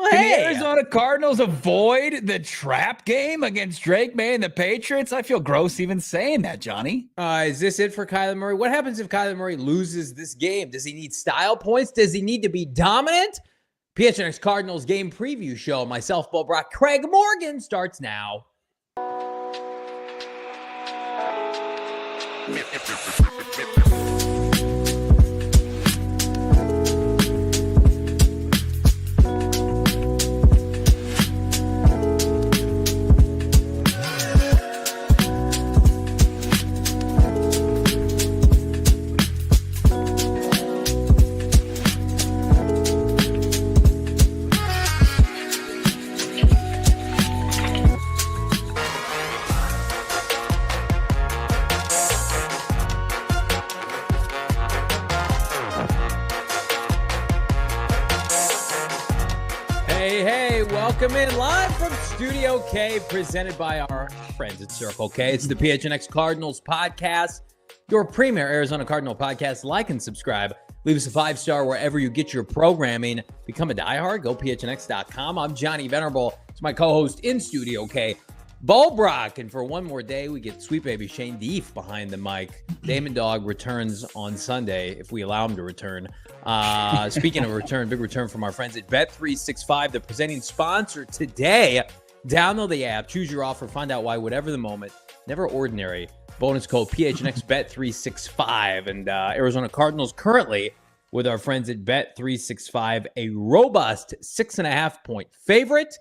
Can the Arizona Cardinals avoid the trap game against Drake May and the Patriots? I feel gross even saying that, Johnny. Is this it for Kyler Murray? What happens if Kyler Murray loses this game? Does he need style points? Does he need to be dominant? PHNX Cardinals game preview show. Myself, Brack and Craig Morgan starts now. Welcome in live from Studio K, presented by our friends at Circle K. It's the PHNX Cardinals podcast, your premier Arizona Cardinal podcast. Like and subscribe. Leave us a 5-star wherever you get your programming. Become a diehard. Go PHNX.com. I'm Johnny Venerable. It's my co-host in Studio K, Brack. And for one more day, we get sweet baby Shane Deef behind the mic. Damon Dog returns on Sunday, if we allow him to return. Speaking of return, big return from our friends at Bet365, the presenting sponsor today. Download the app, choose your offer, find out why, whatever the moment, never ordinary. Bonus code PHNX Bet365. And Arizona Cardinals currently with our friends at Bet365, a robust 6.5-point favorite.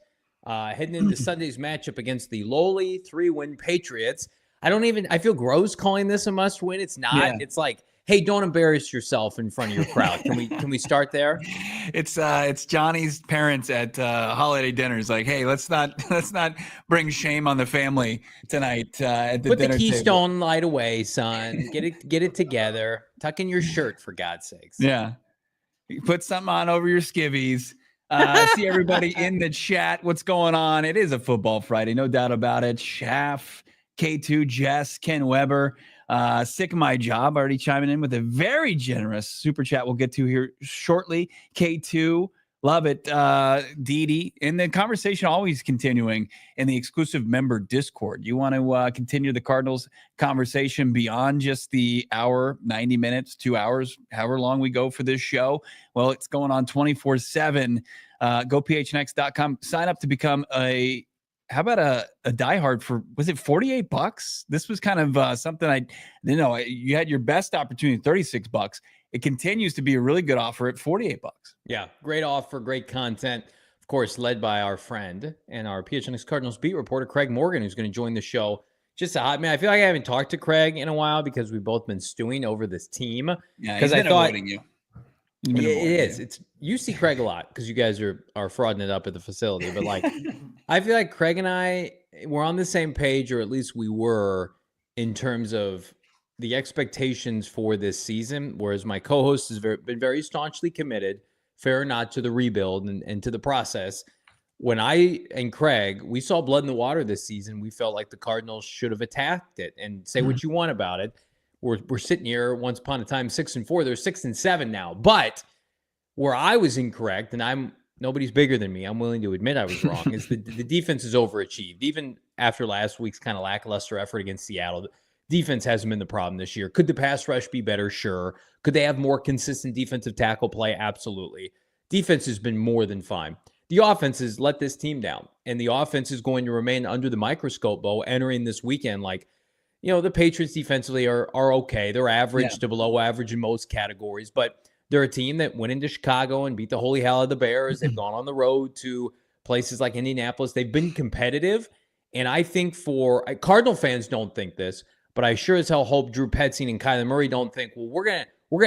Heading into Sunday's matchup against the lowly 3-win Patriots. I feel gross calling this a must win. It's not. Yeah. It's like, hey, don't embarrass yourself in front of your crowd. Can we start there? It's Johnny's parents at holiday dinners. Like, hey, let's not bring shame on the family tonight at the dinner table. Put the Keystone light away, son. Get it together. Tuck in your shirt, for God's sakes. Yeah. Put something on over your skivvies. See everybody in the chat. What's going on? It is a football Friday, no doubt about it. Schaff, K2, Jess, Ken Weber. Sick of my job. Already chiming in with a very generous super chat we'll get to here shortly. K2, love it. Dee, and the conversation always continuing in the exclusive member Discord. You want to continue the Cardinals conversation beyond just the hour, 90 minutes, 2 hours, however long we go for this show? Well, it's going on 24/7. Go PHNX.com. Sign up to become a diehard for, was it $48? This was kind of something I didn't know. You had your best opportunity, $36. It continues to be a really good offer at $48. Yeah, great offer, great content. Of course, led by our friend and our PHNX Cardinals beat reporter, Craig Morgan, who's going to join the show. Just a hot man. I feel like I haven't talked to Craig in a while because we've both been stewing over this team. Yeah, because I thought avoiding you. It is. It's you see Craig a lot because you guys are frauding it up at the facility. But like, I feel like Craig and I were on the same page, or at least we were, in terms of the expectations for this season. Whereas my co-host has been very staunchly committed, fair or not, to the rebuild and to the process. When I and Craig, we saw blood in the water this season, we felt like the Cardinals should have attacked it. And say what you want about it. We're sitting here once upon a time 6-4. They're 6-7 now. But where I was incorrect, and nobody's bigger than me, I'm willing to admit I was wrong, is the defense is overachieved. Even after last week's kind of lackluster effort against Seattle, defense hasn't been the problem this year. Could the pass rush be better? Sure. Could they have more consistent defensive tackle play? Absolutely. Defense has been more than fine. The offense has let this team down, and the offense is going to remain under the microscope, Bo, entering this weekend. Like, you know, the Patriots defensively are okay. They're average to below average in most categories, but they're a team that went into Chicago and beat the holy hell of the Bears. They've gone on the road to places like Indianapolis. They've been competitive, and I think for Cardinal fans don't think this, but I sure as hell hope Drew Petzing and Kyler Murray don't think, well, we're gonna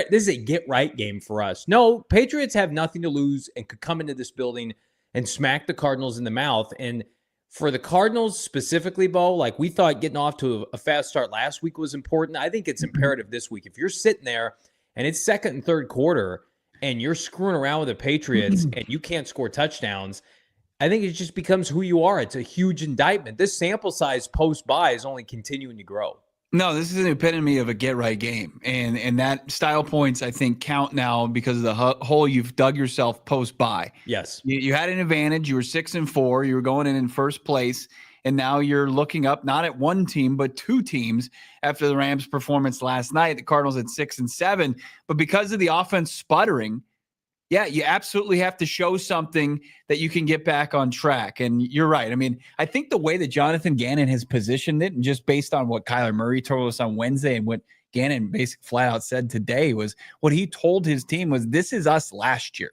this is a get right game for us. No, Patriots have nothing to lose and could come into this building and smack the Cardinals in the mouth. And for the Cardinals specifically, Bo, like we thought getting off to a fast start last week was important. I think it's imperative this week. If you're sitting there and it's second and third quarter and you're screwing around with the Patriots and you can't score touchdowns, I think it just becomes who you are. It's a huge indictment. This sample size post-bye is only continuing to grow. No, this is an epitome of a get right game, and that style points I think count now because of the hole you've dug yourself post bye. Yes, you had an advantage. You were 6-4. You were going in first place, and now you're looking up not at one team but two teams after the Rams' performance last night. The Cardinals at 6-7, but because of the offense sputtering. Yeah, you absolutely have to show something that you can get back on track. And you're right. I mean, I think the way that Jonathan Gannon has positioned it, and just based on what Kyler Murray told us on Wednesday and what Gannon basically flat out said today, was what he told his team was, this is us last year.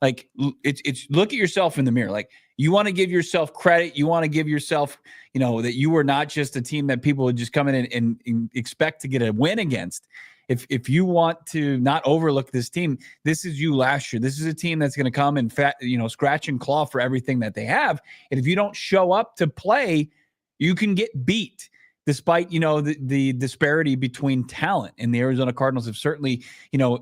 Like, it's look at yourself in the mirror. Like, you want to give yourself credit. You want to give yourself, that you were not just a team that people would just come in and expect to get a win against. If you want to not overlook this team, this is you last year. This is a team that's going to come and scratch and claw for everything that they have. And if you don't show up to play, you can get beat. Despite the disparity between talent, and the Arizona Cardinals have certainly a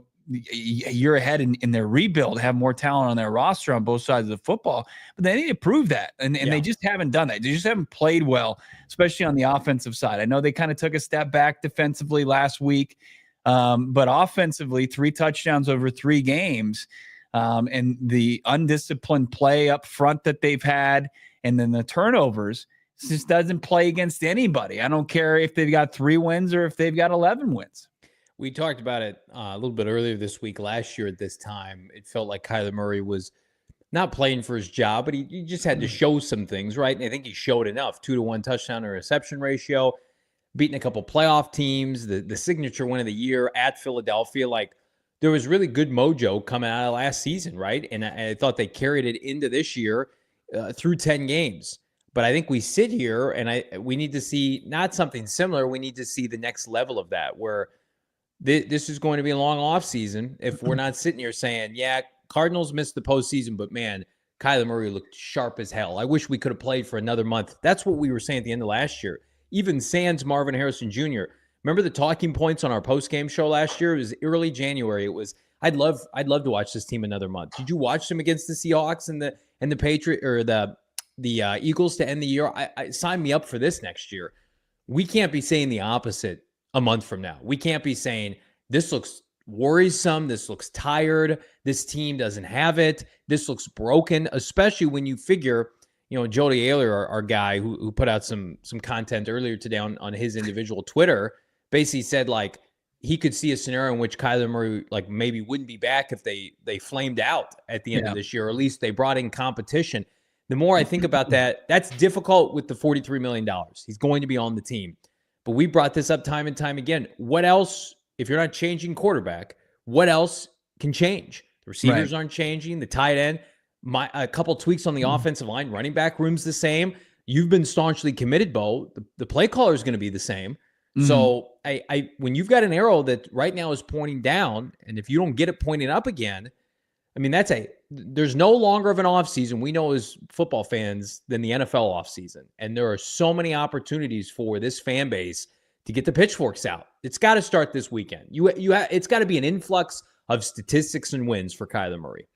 year ahead in their rebuild, have more talent on their roster on both sides of the football, but they need to prove that. And they just haven't done that. They just haven't played well, especially on the offensive side. I know they kind of took a step back defensively last week, but offensively, 3 touchdowns over 3 games, and the undisciplined play up front that they've had, and then the turnovers, just doesn't play against anybody. I don't care if they've got 3 wins or if they've got 11 wins. We talked about it a little bit earlier this week. Last year at this time, it felt like Kyler Murray was not playing for his job, but he just had to show some things, right? And I think he showed enough. 2-to-1 touchdown to reception ratio, beating a couple playoff teams, the signature win of the year at Philadelphia. Like, there was really good mojo coming out of last season, right? And I thought they carried it into this year through 10 games. But I think we sit here and we need to see not something similar. We need to see the next level of that, where this is going to be a long off season. If we're not sitting here saying, yeah, Cardinals missed the postseason, but man, Kyler Murray looked sharp as hell. I wish we could have played for another month. That's what we were saying at the end of last year. Even sans Marvin Harrison Jr. Remember the talking points on our post-game show last year? It was early January. It was, I'd love to watch this team another month. Did you watch them against the Seahawks and the Patriots, or the Eagles to end the year? I sign me up for this next year. We can't be saying the opposite a month from now. We can't be saying this looks worrisome, this looks tired, this team doesn't have it, this looks broken, especially when you figure, Jody Ayler, our guy who put out some content earlier today on his individual Twitter, basically said, like, he could see a scenario in which Kyler Murray, like, maybe wouldn't be back if they flamed out at the end of this year, or at least they brought in competition. The more I think about that, that's difficult with the $43 million. He's going to be on the team. But we brought this up time and time again. What else, if you're not changing quarterback, what else can change? The receivers aren't changing. The tight end, a couple tweaks on the offensive line. Running back room's the same. You've been staunchly committed, Bo. The play caller is going to be the same. So when you've got an arrow that right now is pointing down, and if you don't get it pointing up again, I mean, there's no longer of an offseason, we know as football fans, than the NFL offseason. And there are so many opportunities for this fan base to get the pitchforks out. It's got to start this weekend. It's got to be an influx of statistics and wins for Kyler Murray.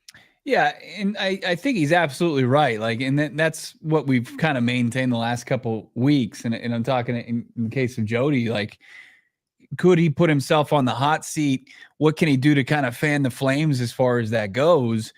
Yeah, and I think he's absolutely right. Like, and that's what we've kind of maintained the last couple weeks. And I'm talking in the case of Jody, like, could he put himself on the hot seat? What can he do to kind of fan the flames as far as that goes?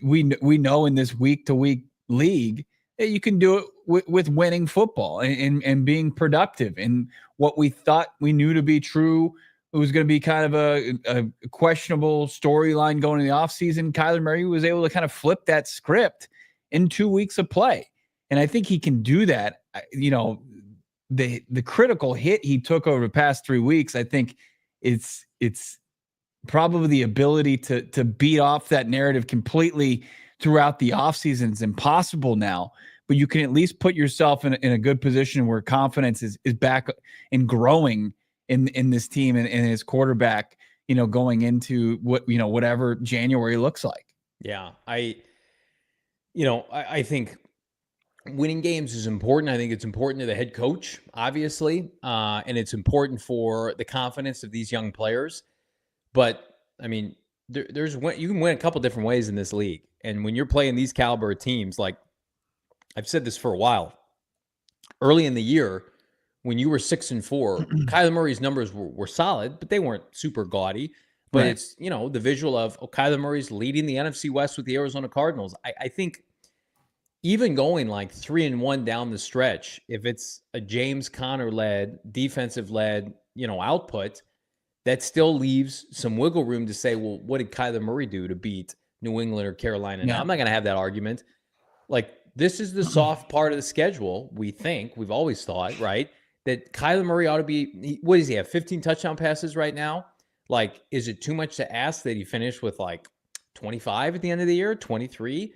We know in this week-to-week league that you can do it with winning football and being productive. And what we thought we knew to be true, it was going to be kind of a questionable storyline going into the offseason. Kyler Murray was able to kind of flip that script in 2 weeks of play. And I think he can do that. The critical hit he took over the past 3 weeks, I think it's probably the ability to beat off that narrative completely throughout the offseason. It's impossible now, but you can at least put yourself in a good position where confidence is back and growing in this team and his quarterback, going into whatever January looks like. Yeah. I think winning games is important. I think it's important to the head coach, obviously, and it's important for the confidence of these young players. But I mean, you can win a couple different ways in this league, and when you're playing these caliber teams, like I've said this for a while, early in the year, when you were 6-4, Kyler Murray's numbers were solid, but they weren't super gaudy. But it's, the visual of Kyler Murray's leading the NFC West with the Arizona Cardinals. I think even going like 3-1 down the stretch, if it's a James Conner-led, defensive-led, output, that still leaves some wiggle room to say, well, what did Kyler Murray do to beat New England or Carolina? Now, I'm not going to have that argument. Like, this is the soft part of the schedule, we've always thought, right? That Kyler Murray ought to be, what does he have, 15 touchdown passes right now? Like, is it too much to ask that he finished with like 25 at the end of the year, 23?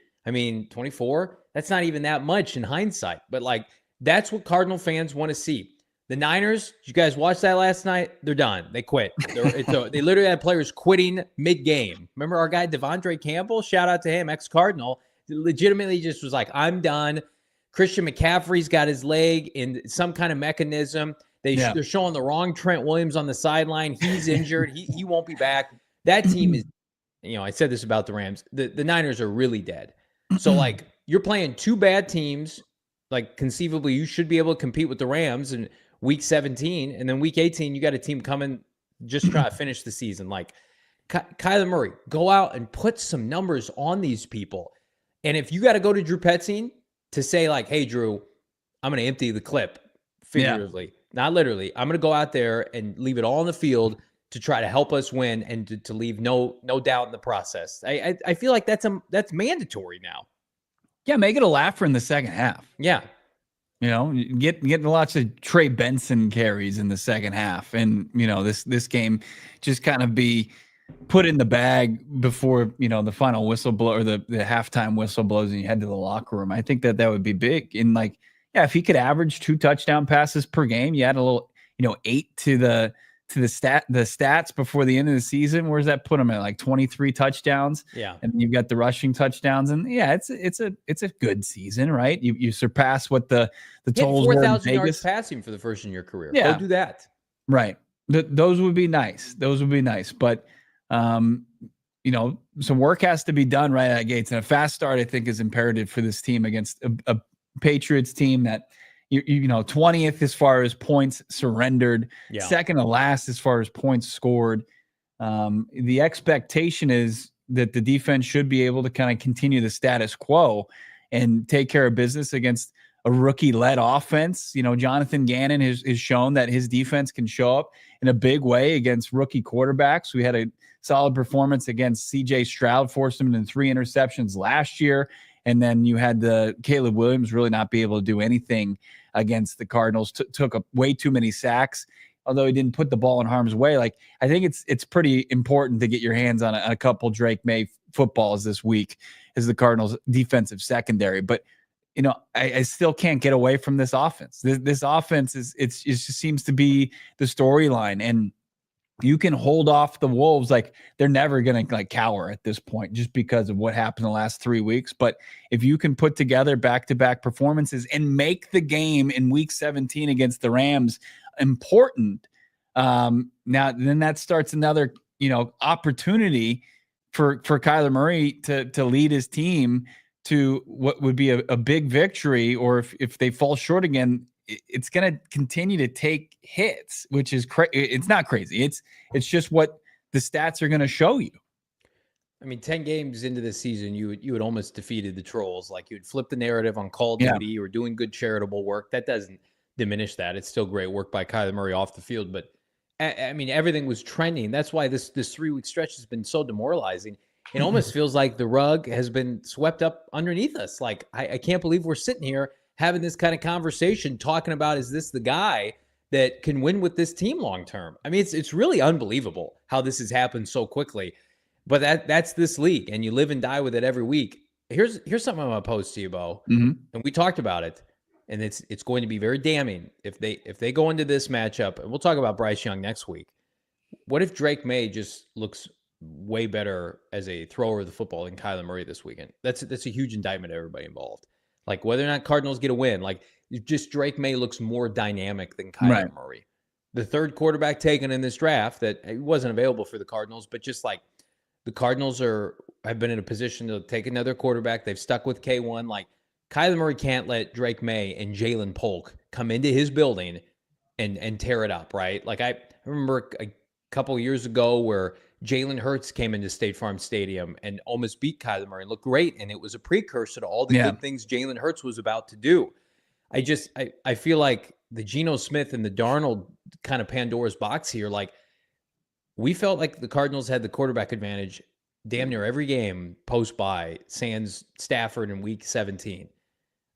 24? That's not even that much in hindsight. But like, that's what Cardinal fans want to see. The Niners, did you guys watch that last night? They're done. They quit. They literally had players quitting mid-game. Remember our guy Devondre Campbell? Shout out to him, ex-Cardinal. Legitimately just was like, I'm done. Christian McCaffrey's got his leg in some kind of mechanism. They're showing the wrong Trent Williams on the sideline. He's injured. He won't be back. That team is, I said this about the Rams. The Niners are really dead. So, like, you're playing two bad teams. Like, conceivably, you should be able to compete with the Rams in week 17. And then week 18, you got a team coming just try to finish the season. Like, Kyler Murray, go out and put some numbers on these people. And if you got to go to Drew Petzing to say, like, hey, Drew, I'm going to empty the clip figuratively, not literally. I'm going to go out there and leave it all on the field to try to help us win and to leave no doubt in the process. I feel like that's mandatory now. Yeah, make it a laugher in the second half. Yeah. Getting lots of Trey Benson carries in the second half. And, this game just kind of be put in the bag before, the final whistle blow or the halftime whistle blows and you head to the locker room. I think that would be big. And like, if he could average 2 touchdown passes per game, you add a little, 8 to the stats before the end of the season. Where's that put him at? Like 23 touchdowns. Yeah. And you've got the rushing touchdowns. And it's a good season, right? You surpass what the totals were in 4,000 Vegas. yards passing for the first in your career. Yeah. Go do that. Right. Those would be nice. But, some work has to be done right out of gates. And a fast start, I think, is imperative for this team against a Patriots team that, 20th as far as points surrendered, second to last as far as points scored. The expectation is that the defense should be able to kind of continue the status quo and take care of business against a rookie-led offense. Jonathan Gannon has shown that his defense can show up in a big way against rookie quarterbacks. We had a solid performance against C.J. Stroud, forced him into 3 interceptions last year. And then you had the Caleb Williams really not be able to do anything against the Cardinals. Took way too many sacks, although he didn't put the ball in harm's way. Like, I think it's pretty important to get your hands on a couple Drake May footballs this week as the Cardinals defensive secondary. But, I still can't get away from this offense. This offense it just seems to be the storyline. And you can hold off the Wolves. Like, they're never going to cower at this point just because of what happened the last 3 weeks. But if you can put together back-to-back performances and make the game in week 17 against the Rams important, then that starts another, opportunity for Kyler Murray to lead his team to what would be a big victory. Or if they fall short again, it's going to continue to take hits, which is it's not crazy. It's just what the stats are going to show you. 10 games into this season, you had almost defeated the trolls. Like, you would flip the narrative on Call of Duty or doing good charitable work. That doesn't diminish that. It's still great work by Kyler Murray off the field. But everything was trending. That's why this 3-week stretch has been so demoralizing. It almost feels like the rug has been swept up underneath us. Like, I can't believe we're sitting here having this kind of conversation, talking about, is this the guy that can win with this team long term? It's really unbelievable how this has happened so quickly. But that's this league, and you live and die with it every week. Here's something I'm gonna pose to you, Bo. And we talked about it, and it's going to be very damning if they go into this matchup. And we'll talk about Bryce Young next week. What if Drake May just looks way better as a thrower of the football than Kyler Murray this weekend? That's a huge indictment of everybody involved. Like, whether or not Cardinals get a win, like, just Drake May looks more dynamic than Kyler Murray. The third quarterback taken in this draft that wasn't available for the Cardinals, but just like the Cardinals have been in a position to take another quarterback. They've stuck with K1. Like, Kyler Murray can't let Drake May and Jalen Polk come into his building and tear it up, right? Like I remember a couple of years ago where Jalen Hurts came into State Farm Stadium and almost beat Kyler Murray and looked great, and it was a precursor to all the Yeah. good things Jalen Hurts was about to do. I feel like the Geno Smith and the Darnold kind of Pandora's box here. Like we felt like the Cardinals had the quarterback advantage damn near every game post bye, sans Stafford in week 17.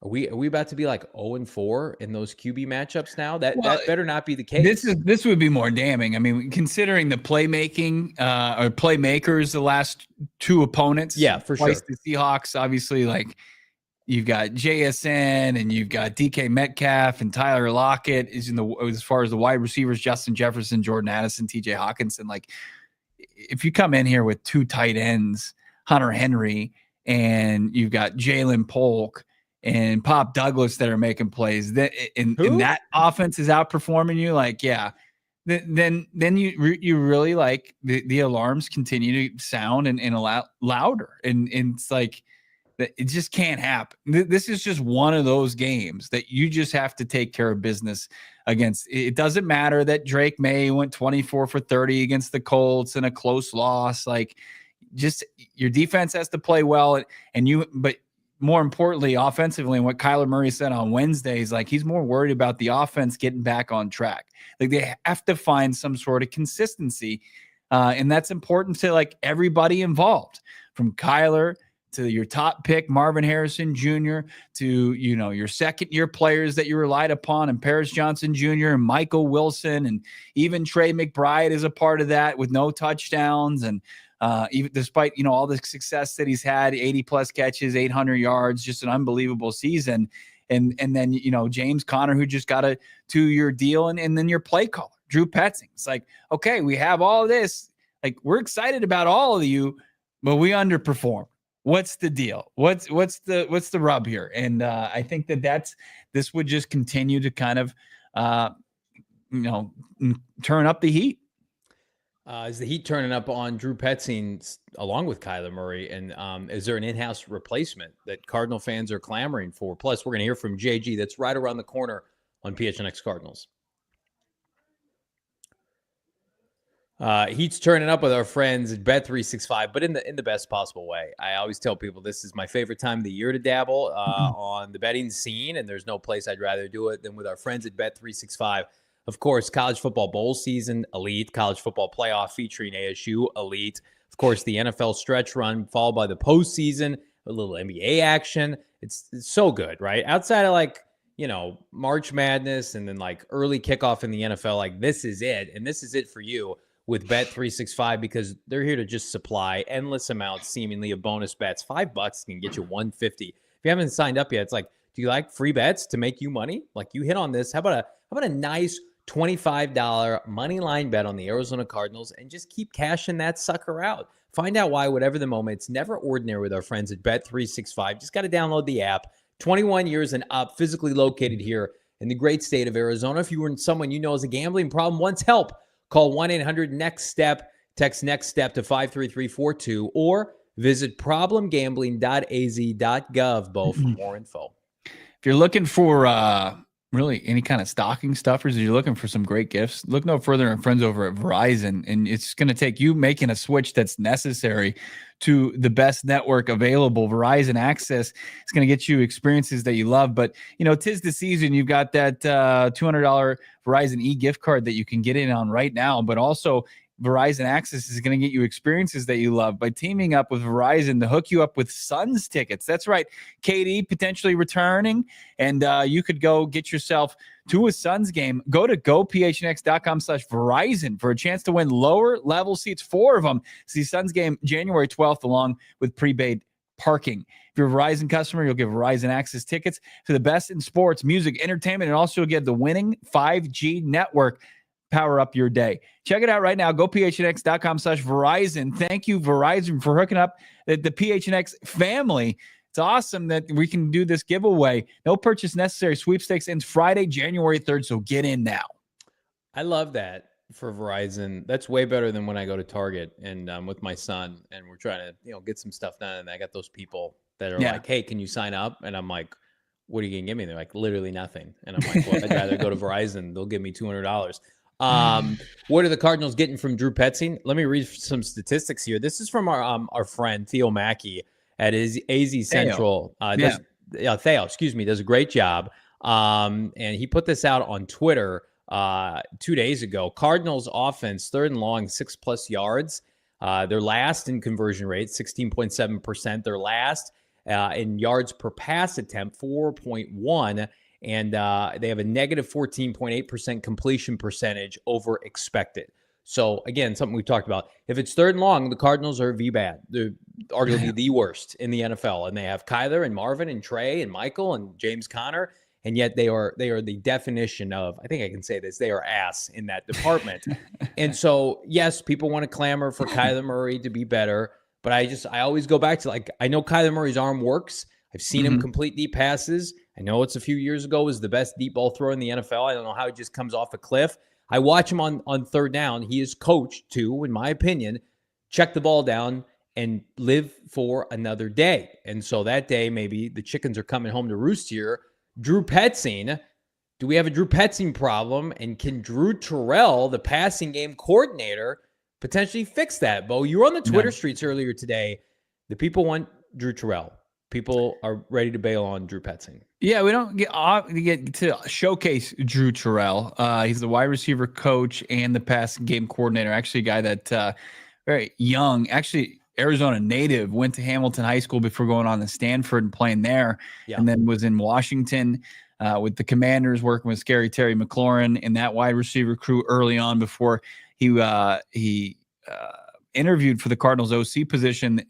Are we about to be like 0-4 in those QB matchups now? That better not be the case. This would be more damning. I mean, considering the playmaking or playmakers the last two opponents. Yeah, for sure. The Seahawks, obviously, like you've got JSN and you've got DK Metcalf and Tyler Lockett is as far as the wide receivers, Justin Jefferson, Jordan Addison, TJ Hawkinson. Like if you come in here with two tight ends, Hunter Henry, and you've got Jalen Polk and Pop Douglas that are making plays, that and that offense is outperforming you, like, yeah, then you really like the alarms continue to sound and a lot louder, and it's like it just can't happen. This is just one of those games that you just have to take care of business against. It doesn't matter that Drake May went 24 for 30 against the Colts in a close loss. Like, just your defense has to play well, but more importantly, offensively, and what Kyler Murray said on Wednesday is like he's more worried about the offense getting back on track. Like they have to find some sort of consistency, and that's important to like everybody involved, from Kyler to your top pick, Marvin Harrison Jr., to, your second-year players that you relied upon, and Paris Johnson Jr. and Michael Wilson, and even Trey McBride is a part of that with no touchdowns. And even despite, all the success that he's had, 80-plus catches, 800 yards, just an unbelievable season. And then, James Conner, who just got a 2-year deal, and then your play caller, Drew Petzing. It's like, okay, we have all of this. Like, we're excited about all of you, but we underperform. What's the deal? What's the rub here? And I think this would just continue to kind of, turn up the heat. Is the heat turning up on Drew Petzing along with Kyler Murray? And is there an in-house replacement that Cardinal fans are clamoring for? Plus, we're going to hear from JG. That's right around the corner on PHNX Cardinals. Heat's turning up with our friends at Bet365, but in the best possible way. I always tell people this is my favorite time of the year to dabble on the betting scene, and there's no place I'd rather do it than with our friends at Bet365. Of course, college football bowl season, elite. College football playoff featuring ASU, elite. Of course, the NFL stretch run followed by the postseason, a little NBA action. It's so good, right? Outside of March Madness and then like early kickoff in the NFL, like this is it. And this is it for you with Bet365, because they're here to just supply endless amounts seemingly of bonus bets. $5 can get you $150. If you haven't signed up yet, it's like, do you like free bets to make you money? Like, you hit on this. How about a nice $25 money line bet on the Arizona Cardinals and just keep cashing that sucker out? Find out why, whatever the moment, it's never ordinary with our friends at Bet365. Just got to download the app. 21 years and up, physically located here in the great state of Arizona. If you were someone you know has a gambling problem, wants help, call 1-800-NEXT-STEP, text NEXT STEP to 53342, or visit problemgambling.az.gov, Bo, for more info. If you're looking for really any kind of stocking stuffers, if you're looking for some great gifts, look no further than friends over at Verizon. And it's going to take you making a switch that's necessary to the best network available. Verizon Access is going to get you experiences that you love. But, 'tis the season. You've got that $200 Verizon e-gift card that you can get in on right now. But also, Verizon Access is going to get you experiences that you love by teaming up with Verizon to hook you up with Suns tickets. That's right. KD potentially returning, and you could go get yourself to a Suns game. Go to gophnx.com/Verizon for a chance to win lower level seats, 4 of them. See Suns game January 12th along with prepaid parking. If you're a Verizon customer, you'll get Verizon Access tickets to the best in sports, music, entertainment, and also get the winning 5G network. Power up your day. Check it out right now. Go phnx.com/Verizon. Thank you, Verizon, for hooking up the PHNX family. It's awesome that we can do this giveaway. No purchase necessary. Sweepstakes ends Friday, January 3rd, so get in now. I love that for Verizon. That's way better than when I go to Target and with my son, and we're trying to get some stuff done, and I got those people that are like, hey, can you sign up? And I'm like, what are you going to give me? They're like, literally nothing. And I'm like, well, I'd rather go to Verizon. They'll give me $200. What are the Cardinals getting from Drew Petzing? Let me read some statistics here. This is from our friend Theo Mackey at AZ Central. Theo, excuse me, does a great job. And he put this out on Twitter 2 days ago. Cardinals offense, 3rd and long, 6+ yards. They're last in conversion rate, 16.7%. They're last in yards per pass attempt, 4.1. And they have a negative 14.8% completion percentage over expected. So, again, something we've talked about. If it's 3rd and long, the Cardinals are V-bad. They're arguably the worst in the NFL. And they have Kyler and Marvin and Trey and Michael and James Conner. And yet they are the definition of, I think I can say this, they are ass in that department. And so, yes, people want to clamor for Kyler Murray to be better. But I always go back to, like, I know Kyler Murray's arm works. I've seen him complete deep passes. I know it's a few years ago was the best deep ball thrower in the NFL. I don't know how he just comes off a cliff. I watch him on 3rd down. He is coached to, in my opinion, check the ball down and live for another day. And so that day, maybe the chickens are coming home to roost here. Drew Petzing, do we have a Drew Petzing problem? And can Drew Terrell, the passing game coordinator, potentially fix that? Bo, you were on the Twitter streets earlier today. The people want Drew Terrell. People are ready to bail on Drew Petzing. Yeah, we don't get to showcase Drew Terrell. He's the wide receiver coach and the passing game coordinator. Actually, a guy that very young, actually Arizona native, went to Hamilton High School before going on to Stanford and playing there, and then was in Washington with the Commanders, working with Scary Terry McLaurin in that wide receiver crew early on before he interviewed for the Cardinals OC position.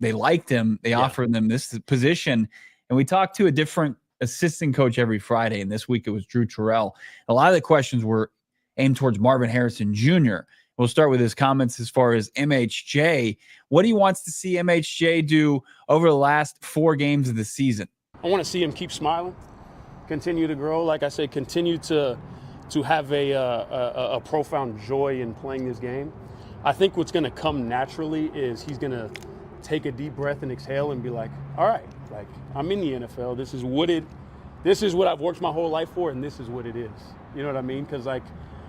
They liked him. They offered them this position. And we talked to a different assistant coach every Friday. And this week it was Drew Terrell. A lot of the questions were aimed towards Marvin Harrison Jr. We'll start with his comments as far as MHJ. What he wants to see MHJ do over the last 4 games of the season. I want to see him keep smiling, continue to grow. Like I said, continue to have a profound joy in playing this game. I think what's going to come naturally is he's going to take a deep breath and exhale and be like, all right, like, I'm in the NFL. This is what I've worked my whole life for, and this is what it is. You know what I mean? Because, like,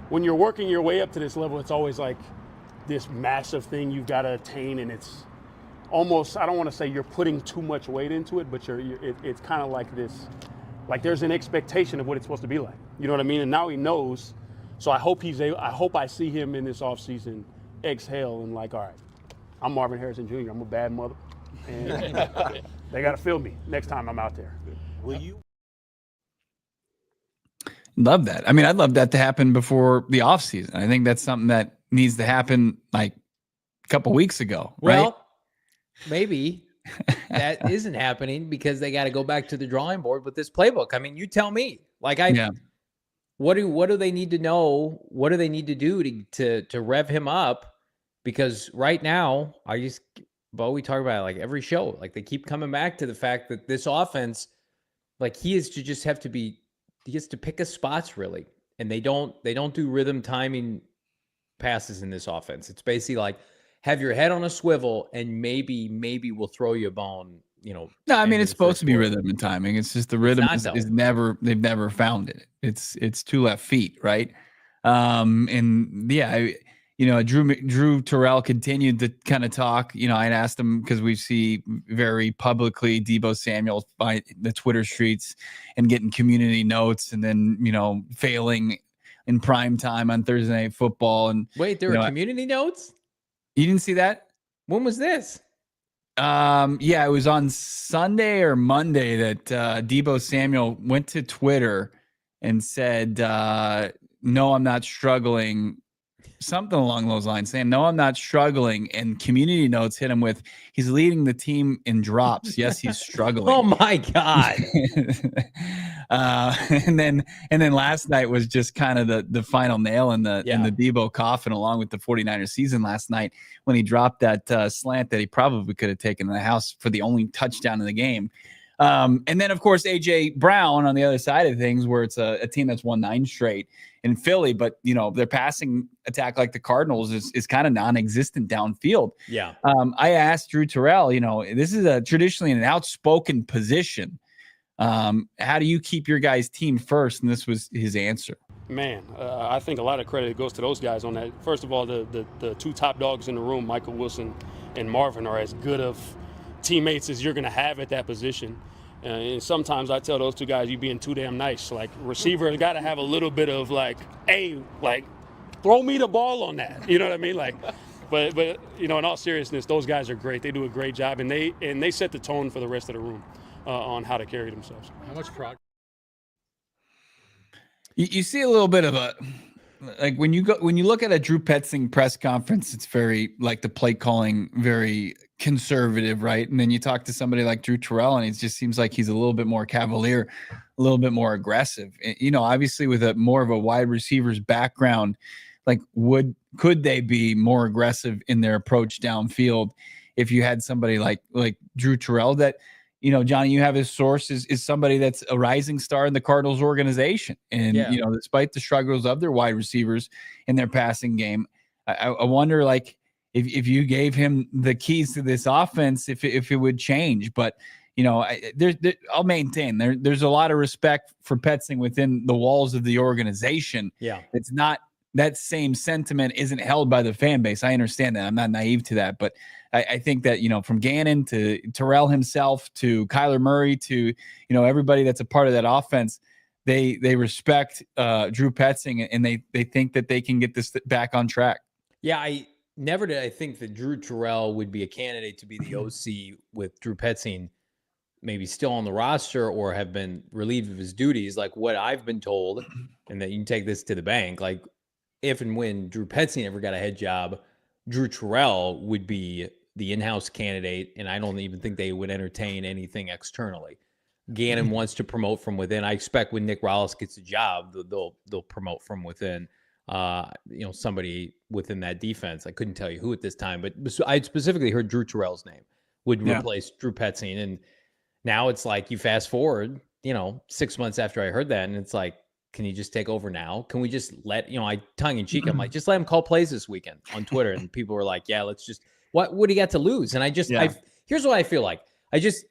when you're working your way up to this level, it's always like this massive thing you've got to attain, and it's almost, I don't want to say you're putting too much weight into it, but it's kind of like this, like there's an expectation of what it's supposed to be like. You know what I mean? And now he knows. So I hope I see him in this offseason exhale and like, all right, I'm Marvin Harrison Jr. I'm a bad mother, and they got to feel me next time I'm out there. Will you? Love that. I mean, I'd love that to happen before the offseason. I think that's something that needs to happen like a couple weeks ago, right? Well, maybe that isn't happening because they got to go back to the drawing board with this playbook. I mean, you tell me. Like, what do they need to know? What do they need to do to rev him up? Because right now, we talk about it like every show. Like, they keep coming back to the fact that this offense, like, he has to pick his spots really, and they don't do rhythm timing passes in this offense. It's basically like have your head on a swivel and maybe we'll throw you a bone. You know, no, I mean it's supposed to be rhythm and timing. It's just the rhythm is never, they've never found it. It's 2 left feet, right? And yeah, Drew Terrell continued to kind of talk. You know, I'd asked him because we see very publicly Deebo Samuel by the Twitter streets and getting community notes, and then failing in prime time on Thursday Night Football. And wait, there were community notes? You didn't see that? When was this? Yeah, it was on Sunday or Monday that Deebo Samuel went to Twitter and said, "No, I'm not struggling." Something along those lines, saying, "No, I'm not struggling." And community notes hit him with, "He's leading the team in drops. Yes, he's struggling." Oh my God. And then last night was just kind of the final nail in the Deebo coffin, along with the 49ers season last night when he dropped that slant that he probably could have taken in the house for the only touchdown in the game. And then, of course, A.J. Brown on the other side of things, where it's a team that's won 9 straight in Philly, but, their passing attack, like the Cardinals, is kind of non-existent downfield. Yeah. I asked Drew Terrell, this is traditionally an outspoken position. How do you keep your guys' team first? And this was his answer. Man, I think a lot of credit goes to those guys on that. First of all, the two top dogs in the room, Michael Wilson and Marvin, are as good of teammates as you're going to have at that position. And sometimes I tell those two guys, you being too damn nice. Like, receiver got to have a little bit of like, hey, like, throw me the ball on that. You know what I mean? Like, but you know, in all seriousness, those guys are great. They do a great job, and they set the tone for the rest of the room on how to carry themselves. How much progress? You see a little bit of a, like when you look at a Drew Petzing press conference, it's very like the play calling, very conservative, right? And then you talk to somebody like Drew Terrell, and it just seems like he's a little bit more cavalier, a little bit more aggressive. You know, obviously with a more of a wide receiver's background, like could they be more aggressive in their approach downfield if you had somebody like Drew Terrell that, you know, Johnny, you have his source is somebody that's a rising star in the Cardinals organization. And, you know, despite the struggles of their wide receivers in their passing game, I wonder, like, if you gave him the keys to this offense, if it would change. But, you know, I'll maintain there's a lot of respect for Petzing within the walls of the organization. Yeah. It's not that same sentiment isn't held by the fan base. I understand that. I'm not naive to that. But I think that, you know, from Gannon to Terrell himself to Kyler Murray to, you know, everybody that's a part of that offense, they respect Drew Petzing, and they think that they can get this back on track. Yeah, I never did I think that Drew Terrell would be a candidate to be the OC with Drew Petzing maybe still on the roster or have been relieved of his duties. Like what I've been told, and that you can take this to the bank, like if and when Drew Petzing ever got a head job, Drew Terrell would be the in-house candidate, and I don't even think they would entertain anything externally. Gannon wants to promote from within. I expect when Nick Rallis gets a job, they'll promote from within. You know, somebody within that defense. I couldn't tell you who at this time, but I specifically heard Drew Terrell's name would replace Drew Petzing, and now it's like you fast forward, you know, 6 months after I heard that, and it's like, can you just take over now? Can we just let, you know, I tongue in cheek, I'm like, just let him call plays this weekend on Twitter, and people were like, yeah, let's just. What do you got to lose? And here's what I feel like.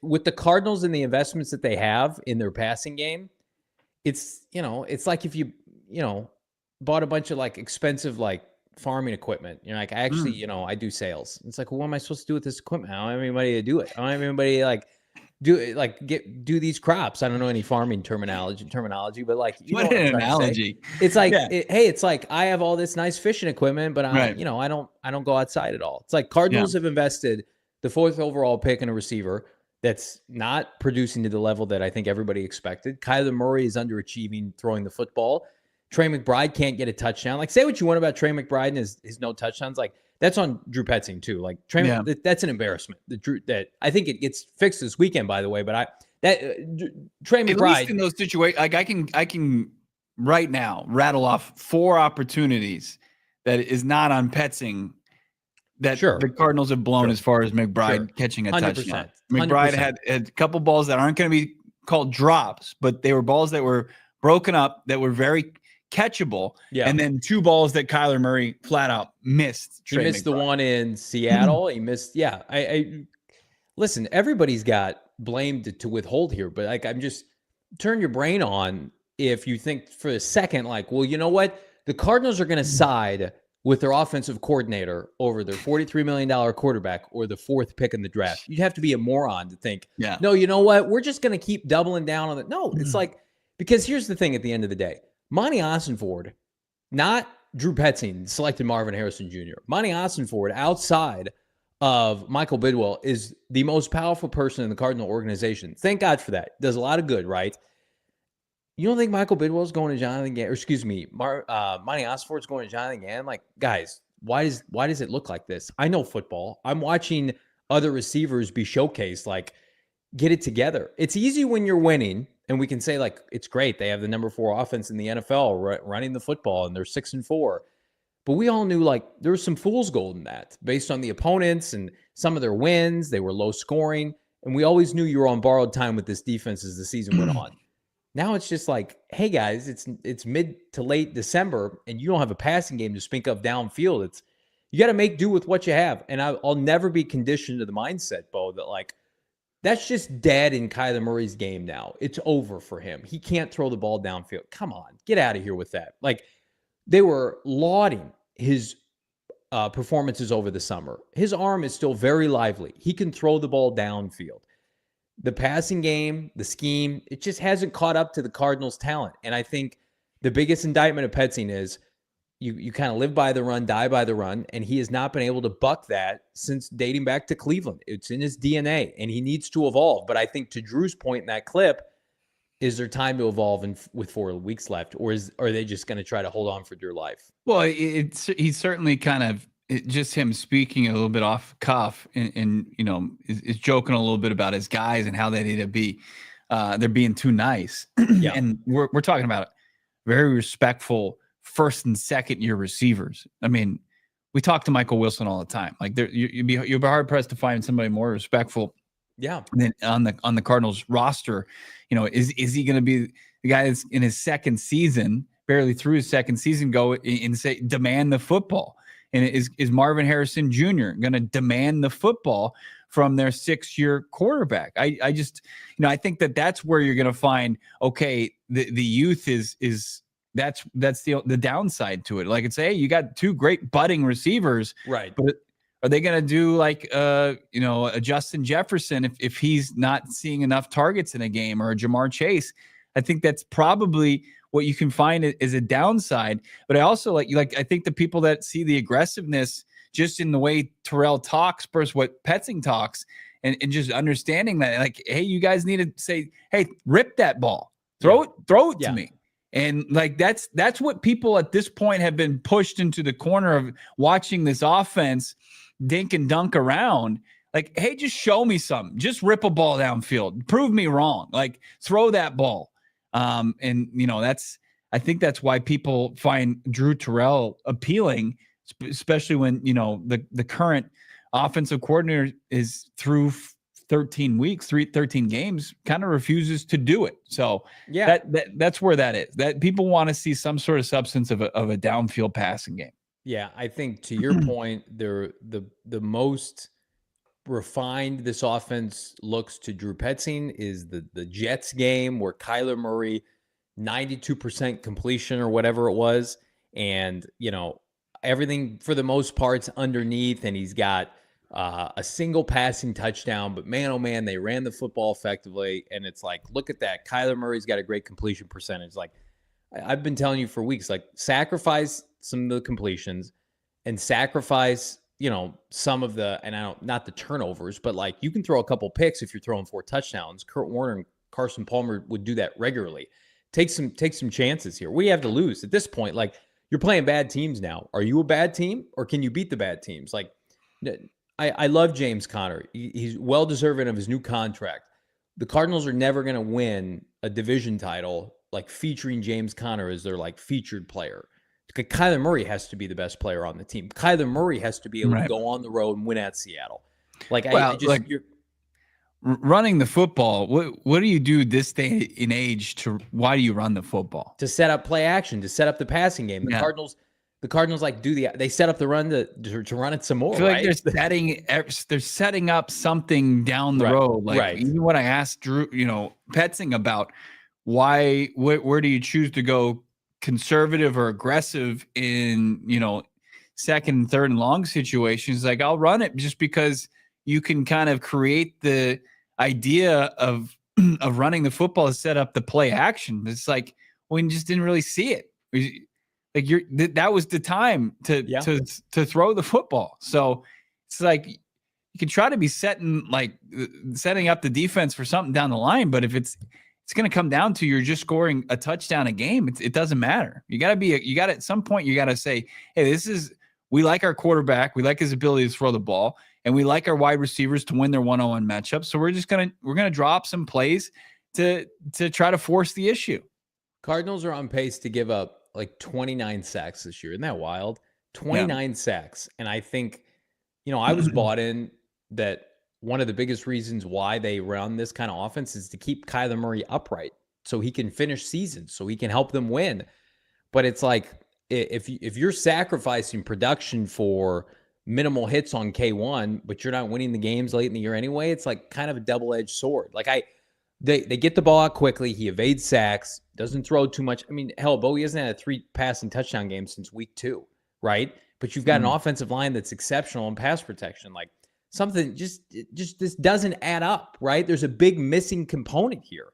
With the Cardinals and the investments that they have in their passing game, it's, you know, it's like if you know, bought a bunch of like expensive, like farming equipment. You're like, I actually, you know, I do sales. It's like, well, what am I supposed to do with this equipment? I don't have anybody to do it. I don't have anybody like do these crops. I don't know any farming terminology, but like, you what know an analogy. It's like, hey, it's like I have all this nice fishing equipment, but you know, I don't go outside at all. It's like Cardinals have invested the 4th overall pick in a receiver that's not producing to the level that I think everybody expected. Kyler Murray is underachieving throwing the football. Trey McBride can't get a touchdown. Like, say what you want about Trey McBride and his no touchdowns. Like, that's on Drew Petzing too. Like that's an embarrassment. That I think it gets fixed this weekend, by the way. But Trey McBride, at least in those situations, like I can right now rattle off 4 opportunities that is not on Petzing that the Cardinals have blown as far as McBride catching a 100%, touchdown. McBride had a couple balls that aren't going to be called drops, but they were balls that were broken up that were very catchable, and then 2 balls that Kyler Murray flat out missed. He missed the one in Seattle. He missed, I listen, everybody's got blame to withhold here, but like, I'm just turn your brain on if you think for a second, like, well, you know what? The Cardinals are going to side with their offensive coordinator over their $43 million quarterback or the 4th pick in the draft. You'd have to be a moron to think, no, you know what? We're just going to keep doubling down on it. No, it's like, because here's the thing at the end of the day. Monty Ossenford, not Drew Petzing, selected Marvin Harrison Jr. Monty Ossenford, outside of Michael Bidwell, is the most powerful person in the Cardinal organization. Thank God for that. Does a lot of good, right? You don't think Michael Bidwell's going to Jonathan Gannon, or excuse me, Monty Ossenford's going to Jonathan Gannon? Like, guys, why does it look like this? I know football. I'm watching other receivers be showcased. Like, get it together. It's easy when you're winning. And we can say, like, it's great. They have the number 4 offense in the NFL running the football, and they're 6-4. But we all knew, like, there was some fool's gold in that based on the opponents and some of their wins. They were low scoring. And we always knew you were on borrowed time with this defense as the season went on. Now it's just like, hey, guys, it's mid to late December, and you don't have a passing game to speak of downfield. You got to make do with what you have. And I'll never be conditioned to the mindset, Bo, that, like, That's just dead in Kyler Murray's game now. It's over for him. He can't throw the ball downfield. Come on, get out of here with that. Like, they were lauding his performances over the summer. His arm is still very lively. He can throw the ball downfield. The passing game, the scheme, it just hasn't caught up to the Cardinals' talent. And I think the biggest indictment of Petzing is you kind of live by the run, die by the run, and he has not been able to buck that since dating back to Cleveland. It's in his DNA, and he needs to evolve. But I think to Drew's point in that clip, is there time to evolve with 4 weeks left, or are they just going to try to hold on for dear life? Well, he's certainly kind of just him speaking a little bit off cuff and is joking a little bit about his guys and how they need to be they're being too nice. Yeah. And we're talking about very respectful first and second year receivers. I mean, we talk to Michael Wilson all the time. Like, you'd be hard pressed to find somebody more respectful. Yeah. Than on the Cardinals roster. Is he going to be the guy that's in his second season, barely through his second season, go and say demand the football? And is Marvin Harrison Jr. going to demand the football from their 6-year quarterback? I just, I think that's where you're going to find, okay, the youth is that's the downside to it. Like, it's, hey, you got 2 great budding receivers, right? But are they going to do like a Justin Jefferson if he's not seeing enough targets in a game, or a Jamar Chase? I think that's probably what you can find is a downside. But I also like I think the people that see the aggressiveness just in the way Terrell talks versus what Petzing talks, and just understanding that, like, hey, you guys need to say, hey, rip that ball, throw it to me. And like that's what people at this point have been pushed into the corner of watching this offense dink and dunk around. Like, hey, just show me something. Just rip a ball downfield. Prove me wrong. Like, throw that ball. I think that's why people find Drew Terrell appealing, especially when, the current offensive coordinator is through 13 games, kind of refuses to do it. So yeah, that's where that is. That people want to see some sort of substance of a downfield passing game. Yeah, I think to your point, the most refined this offense looks to Drew Petzing is the Jets game, where Kyler Murray 92% completion or whatever it was, and everything for the most part's underneath, and he's got a single passing touchdown. But man, oh man, they ran the football effectively, and it's like, look at that, Kyler Murray's got a great completion percentage. Like, I've been telling you for weeks, like, sacrifice some of the completions and sacrifice, some of the, and not the turnovers, but like, you can throw a couple picks if you're throwing 4 touchdowns. Kurt Warner and Carson Palmer would do that regularly. Take some chances here. What do you have to lose at this point? Like, you're playing bad teams now. Are you a bad team, or can you beat the bad teams? Like, I love James Conner. He's well deserving of his new contract. The Cardinals are never going to win a division title like featuring James Conner as their like featured player. Kyler Murray has to be the best player on the team. Kyler Murray has to be able to go on the road and win at Seattle. Like, you're running the football. What do you do this day and age why do you run the football? To set up play action, to set up the passing game. The Cardinals like they set up the run to run it some more. I feel like they're setting up something down the road. Like, even when I asked Drew, Petzing about where do you choose to go, conservative or aggressive in, second and third and long situations, like, I'll run it just because you can kind of create the idea of running the football to set up the play action. It's like, we just didn't really see it. Like, that was the time to throw the football. So it's like, you can try to be setting up the defense for something down the line, but if it's going to come down to you're just scoring a touchdown a game, it doesn't matter. You got to at some point, you got to say, hey, we like our quarterback, we like his ability to throw the ball, and we like our wide receivers to win their one-on-one matchups. So we're going to drop some plays to try to force the issue. Cardinals are on pace to give up like 29 sacks this year. Isn't that wild? 29 sacks. And I think, I was bought in that one of the biggest reasons why they run this kind of offense is to keep Kyler Murray upright so he can finish seasons, so he can help them win. But it's like, if you're sacrificing production for minimal hits on K1, but you're not winning the games late in the year anyway. It's like kind of a double-edged sword. Like they get the ball out quickly. He evades sacks, doesn't throw too much. I mean, hell, Bo, he hasn't had a 3 passing touchdown game since week 2, right? But you've got an offensive line that's exceptional in pass protection. Like something just this doesn't add up, right? There's a big missing component here.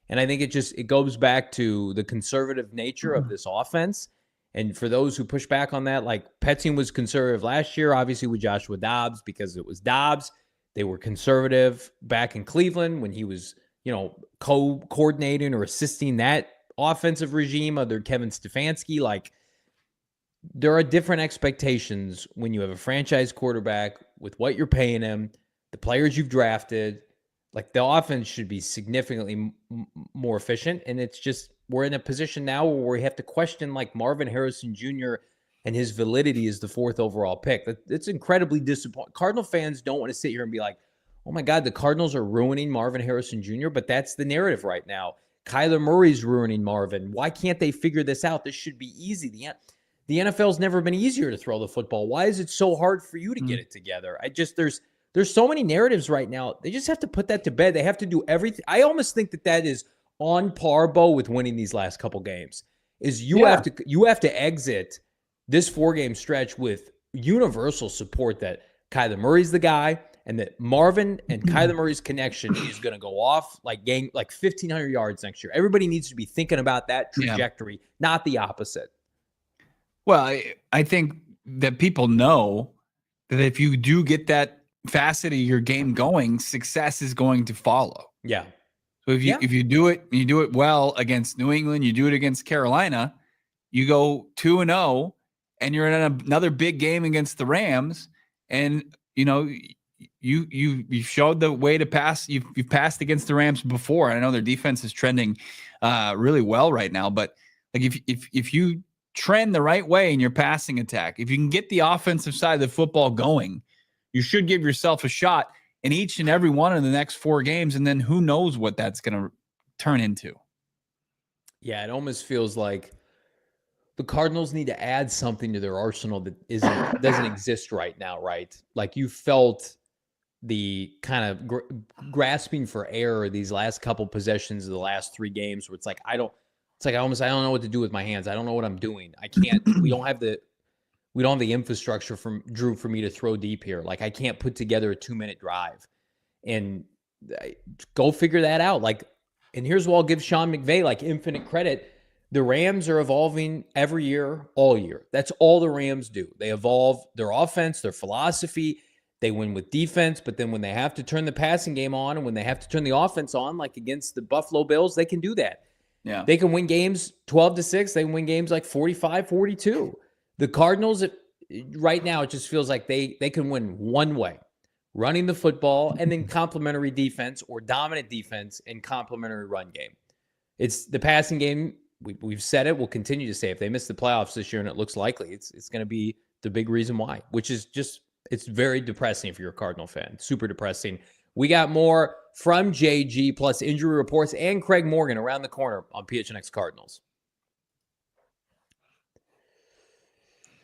And I think it goes back to the conservative nature of this offense. And for those who push back on that, like Petzing was conservative last year, obviously with Joshua Dobbs, because it was Dobbs. They were conservative back in Cleveland when he was, co-coordinating or assisting that offensive regime under Kevin Stefanski. Like, there are different expectations when you have a franchise quarterback with what you're paying him, the players you've drafted. Like, the offense should be significantly more efficient. And it's just, we're in a position now where we have to question like Marvin Harrison Jr. and his validity as the 4th overall pick. It's incredibly disappointing. Cardinal fans don't want to sit here and be like, oh my God, the Cardinals are ruining Marvin Harrison Jr., but that's the narrative right now. Kyler Murray's ruining Marvin. Why can't they figure this out? This should be easy. The NFL's never been easier to throw the football. Why is it so hard for you to get it together? There's so many narratives right now. They just have to put that to bed. They have to do everything. I almost think that is on par, Bo, with winning these last couple games. You have to exit this 4-game stretch with universal support that Kyler Murray's the guy, and that Marvin and Kyler Murray's connection is going to go off like 1,500 yards next year. Everybody needs to be thinking about that trajectory, not the opposite. Well, I think that people know that if you do get that facet of your game going, success is going to follow. Yeah. So if you do it well against New England, you do it against Carolina, you go 2-0, and you're in another big game against the Rams, and you showed the way to pass. You've passed against the Rams before, and I know their defense is trending really well right now. But like if you trend the right way in your passing attack, if you can get the offensive side of the football going, you should give yourself a shot in each and every one of the next 4 games, and then who knows what that's going to turn into. Yeah, it almost feels like the Cardinals need to add something to their arsenal that doesn't exist right now, right? Like, you felt the kind of grasping for air these last couple possessions of the last 3 games, where it's like I don't know what to do with my hands. I don't know what I'm doing. I can't. We don't have the infrastructure from Drew for me to throw deep here. Like, I can't put together a 2-minute drive, and go figure that out. Like, and here's what I'll give Sean McVay like infinite credit. The Rams are evolving every year, all year. That's all the Rams do. They evolve their offense, their philosophy. They win with defense, but then when they have to turn the passing game on and when they have to turn the offense on, like against the Buffalo Bills, they can do that. Yeah. They can win games 12-6. They can win games like 45-42. The Cardinals, right now, it just feels like they can win one way, running the football and then complementary defense, or dominant defense and complementary run game. It's the passing game. We've said it. We'll continue to say if they miss the playoffs this year, and it looks likely, it's going to be the big reason why, which is just, it's very depressing if you're a Cardinal fan. Super depressing. We got more from JG plus injury reports and Craig Morgan around the corner on PHNX Cardinals.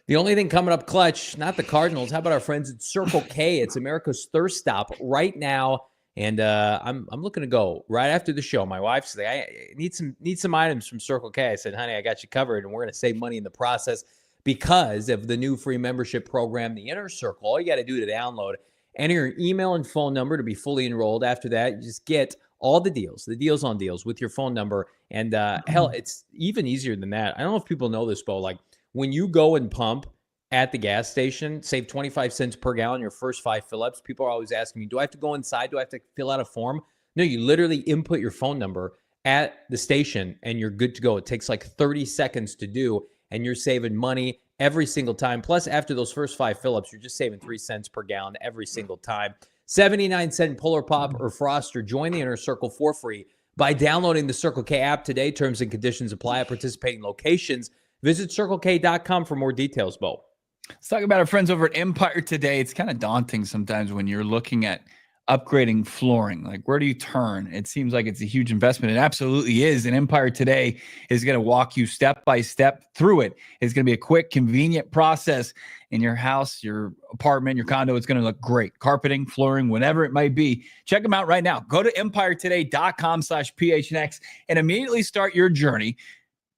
The only thing coming up clutch, not the Cardinals. How about our friends at Circle K? It's America's thirst stop right now. And I'm looking to go right after the show. My wife said, I need some items from Circle K. I said, honey, I got you covered, and we're going to save money in the process because of the new free membership program, the Inner Circle. All you got to do to download, enter your email and phone number to be fully enrolled. After that, you just get all the deals on deals with your phone number. And hell, it's even easier than that. I don't know if people know this, Bo. Like, when you go and pump at the gas station, save 25 cents per gallon your first 5 fill-ups. People are always asking me, do I have to go inside? Do I have to fill out a form? No, you literally input your phone number at the station and you're good to go. It takes like 30 seconds to do, and you're saving money every single time. Plus, after those first 5 fill-ups, you're just saving 3 cents per gallon every single time. 79-cent Polar Pop or Froster. Join the Inner Circle for free by downloading the Circle K app today. Terms and conditions apply at participating locations. Visit CircleK.com for more details, Bo. Let's talk about our friends over at Empire today. It's kind of daunting sometimes when you're looking at upgrading flooring? Like, where do you turn? It seems like it's a huge investment. It absolutely is. And Empire Today is going to walk you step by step through it. It's going to be a quick, convenient process in your house, your apartment, your condo. It's going to look great. Carpeting, flooring, whatever it might be. Check them out right now. Go to empiretoday.com/PHNX and immediately start your journey.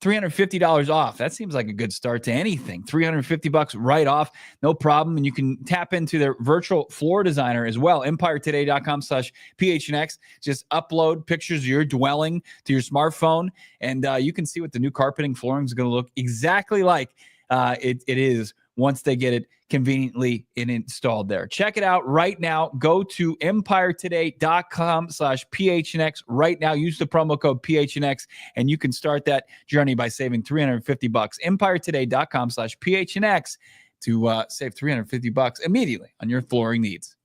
$350 off. That seems like a good start to anything. $350 right off, no problem. And you can tap into their virtual floor designer as well. empiretoday.com/PHNX. Just upload pictures of your dwelling to your smartphone, and you can see what the new carpeting flooring is going to look exactly like it is once they get it conveniently installed there. Check it out right now. Go to empiretoday.com/PHNX right now. Use the promo code PHNX, and you can start that journey by saving $350. empiretoday.com/PHNX to save $350 immediately on your flooring needs.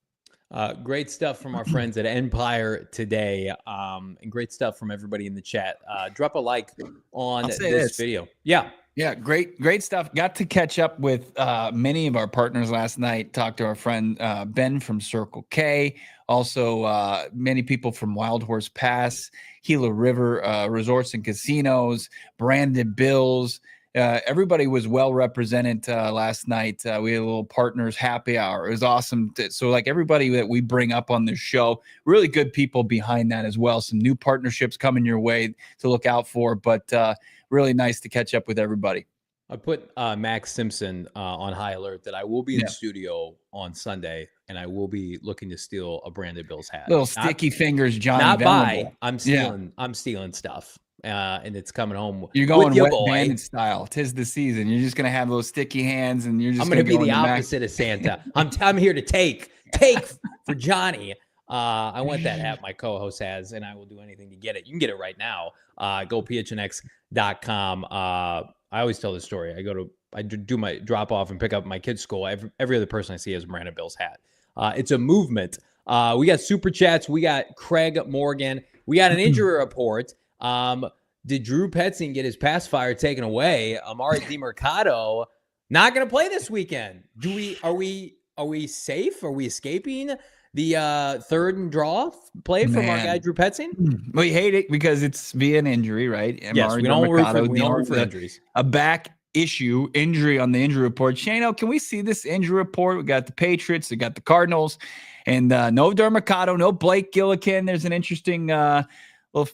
Great stuff from our friends at Empire Today, and great stuff from everybody in the chat. Drop a like on this video. Yeah, great stuff. Got to catch up with many of our partners last night. Talked to our friend Ben from Circle K. Also, many people from Wild Horse Pass, Gila River Resorts and Casinos, Branded Bills. Everybody was well represented last night. We had a little partners happy hour. It was awesome. So like everybody that we bring up on this show, really good people behind that as well. Some new partnerships coming your way to look out for, but really nice to catch up with everybody. I put Max Simpson on high alert that I will be in studio on Sunday, and I will be looking to steal a Branded Bills hat. Little sticky fingers, Johnny not Venerable. buy. I'm stealing. I'm stealing stuff, and it's coming home. You're going with your wet boy. bandit style. 'Tis the season. You're just gonna have those sticky hands, and you're just. I'm gonna be the opposite of Santa. I'm here to take for Johnny. I want that hat my co-host has, and I will do anything to get it. You can get it right now. Go phnx.com. I always tell this story. I do my drop off and pick up my kids' school. Every other person I see has a Brandon Bills hat. It's a movement. We got super chats. We got Craig Morgan. We got an injury report. Did Drew Petzing get his pacifier taken away? Amari DiMercado not going to play this weekend. Are we safe? Are we escaping the third and draw play from our guy Drew Petzing? We hate it because it's via an injury, right? Yes, we don't root for injuries. A back issue injury on the injury report. Shano, can we see this injury report? We got the Patriots, we got the Cardinals, and no DiMercado, no Blake Gillikin. There's an interesting little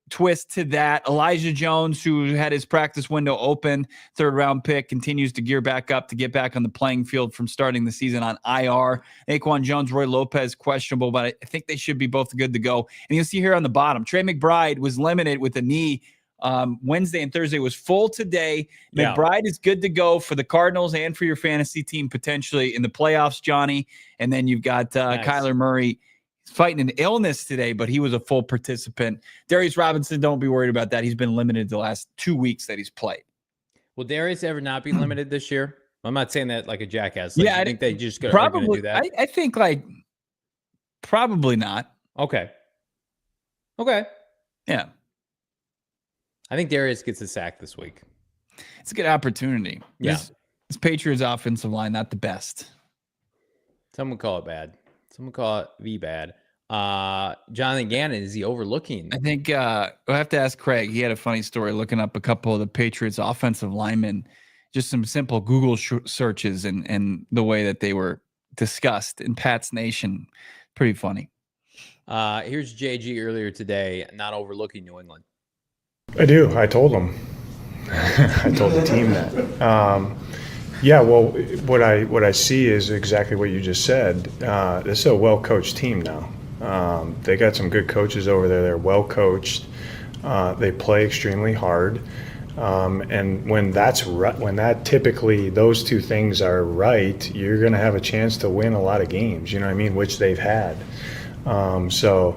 twist to that. Elijah Jones, who had his practice window open, third-round pick, continues to gear back up to get back on the playing field from starting the season on IR. Naquan Jones, Roy Lopez, questionable, but I think they should be both good to go. And you'll see here on the bottom, Trey McBride was limited with a knee Wednesday and Thursday, was full today. McBride is good to go for the Cardinals and for your fantasy team potentially in the playoffs, Johnny. And then you've got Kyler Murray fighting an illness today, but he was a full participant. Darius Robinson, don't be worried about that. He's been limited the last 2 weeks that he's played. Will Darius ever not be limited this year? I'm not saying that like a jackass. I think they just are probably going to do that. I think probably not. Okay. Yeah. I think Darius gets a sack this week. It's a good opportunity. Yeah. This Patriots offensive line, not the best. Some would call it bad. Some would call it bad. Jonathan Gannon, is he overlooking? I think we'll have to ask Craig. He had a funny story looking up a couple of the Patriots offensive linemen, just some simple Google searches and the way that they were discussed in Pat's Nation. Pretty funny. Here's JG earlier today, not overlooking New England. I do. I told them. I told the team that. Yeah, well, what I see is exactly what you just said. This is a well-coached team now. They got some good coaches over there. They're well-coached. They play extremely hard. And when that typically those two things are right, you're going to have a chance to win a lot of games, you know what I mean, which they've had. So,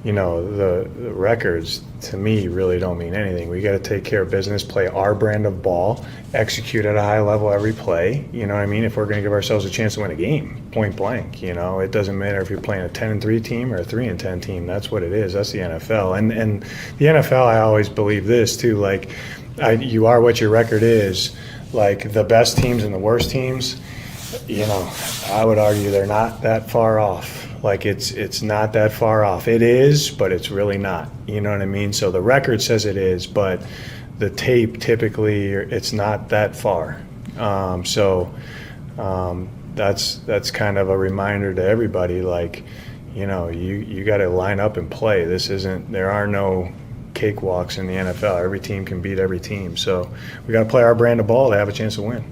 you know, the records to me really don't mean anything. We got to take care of business, play our brand of ball, execute at a high level every play. You know what I mean? If we're going to give ourselves a chance to win a game, point blank, you know, it doesn't matter if you're playing a 10-3 team or a 3-10 team. That's what it is. That's the NFL. And the NFL, I always believe this too, like you are what your record is. Like the best teams and the worst teams, you know, I would argue they're not that far off. Like it's not that far off. It is, but it's really not. You know what I mean? So the record says it is, but the tape typically it's not that far. That's kind of a reminder to everybody. Like, you got to line up and play. There are no cakewalks in the NFL. Every team can beat every team. So we got to play our brand of ball to have a chance to win.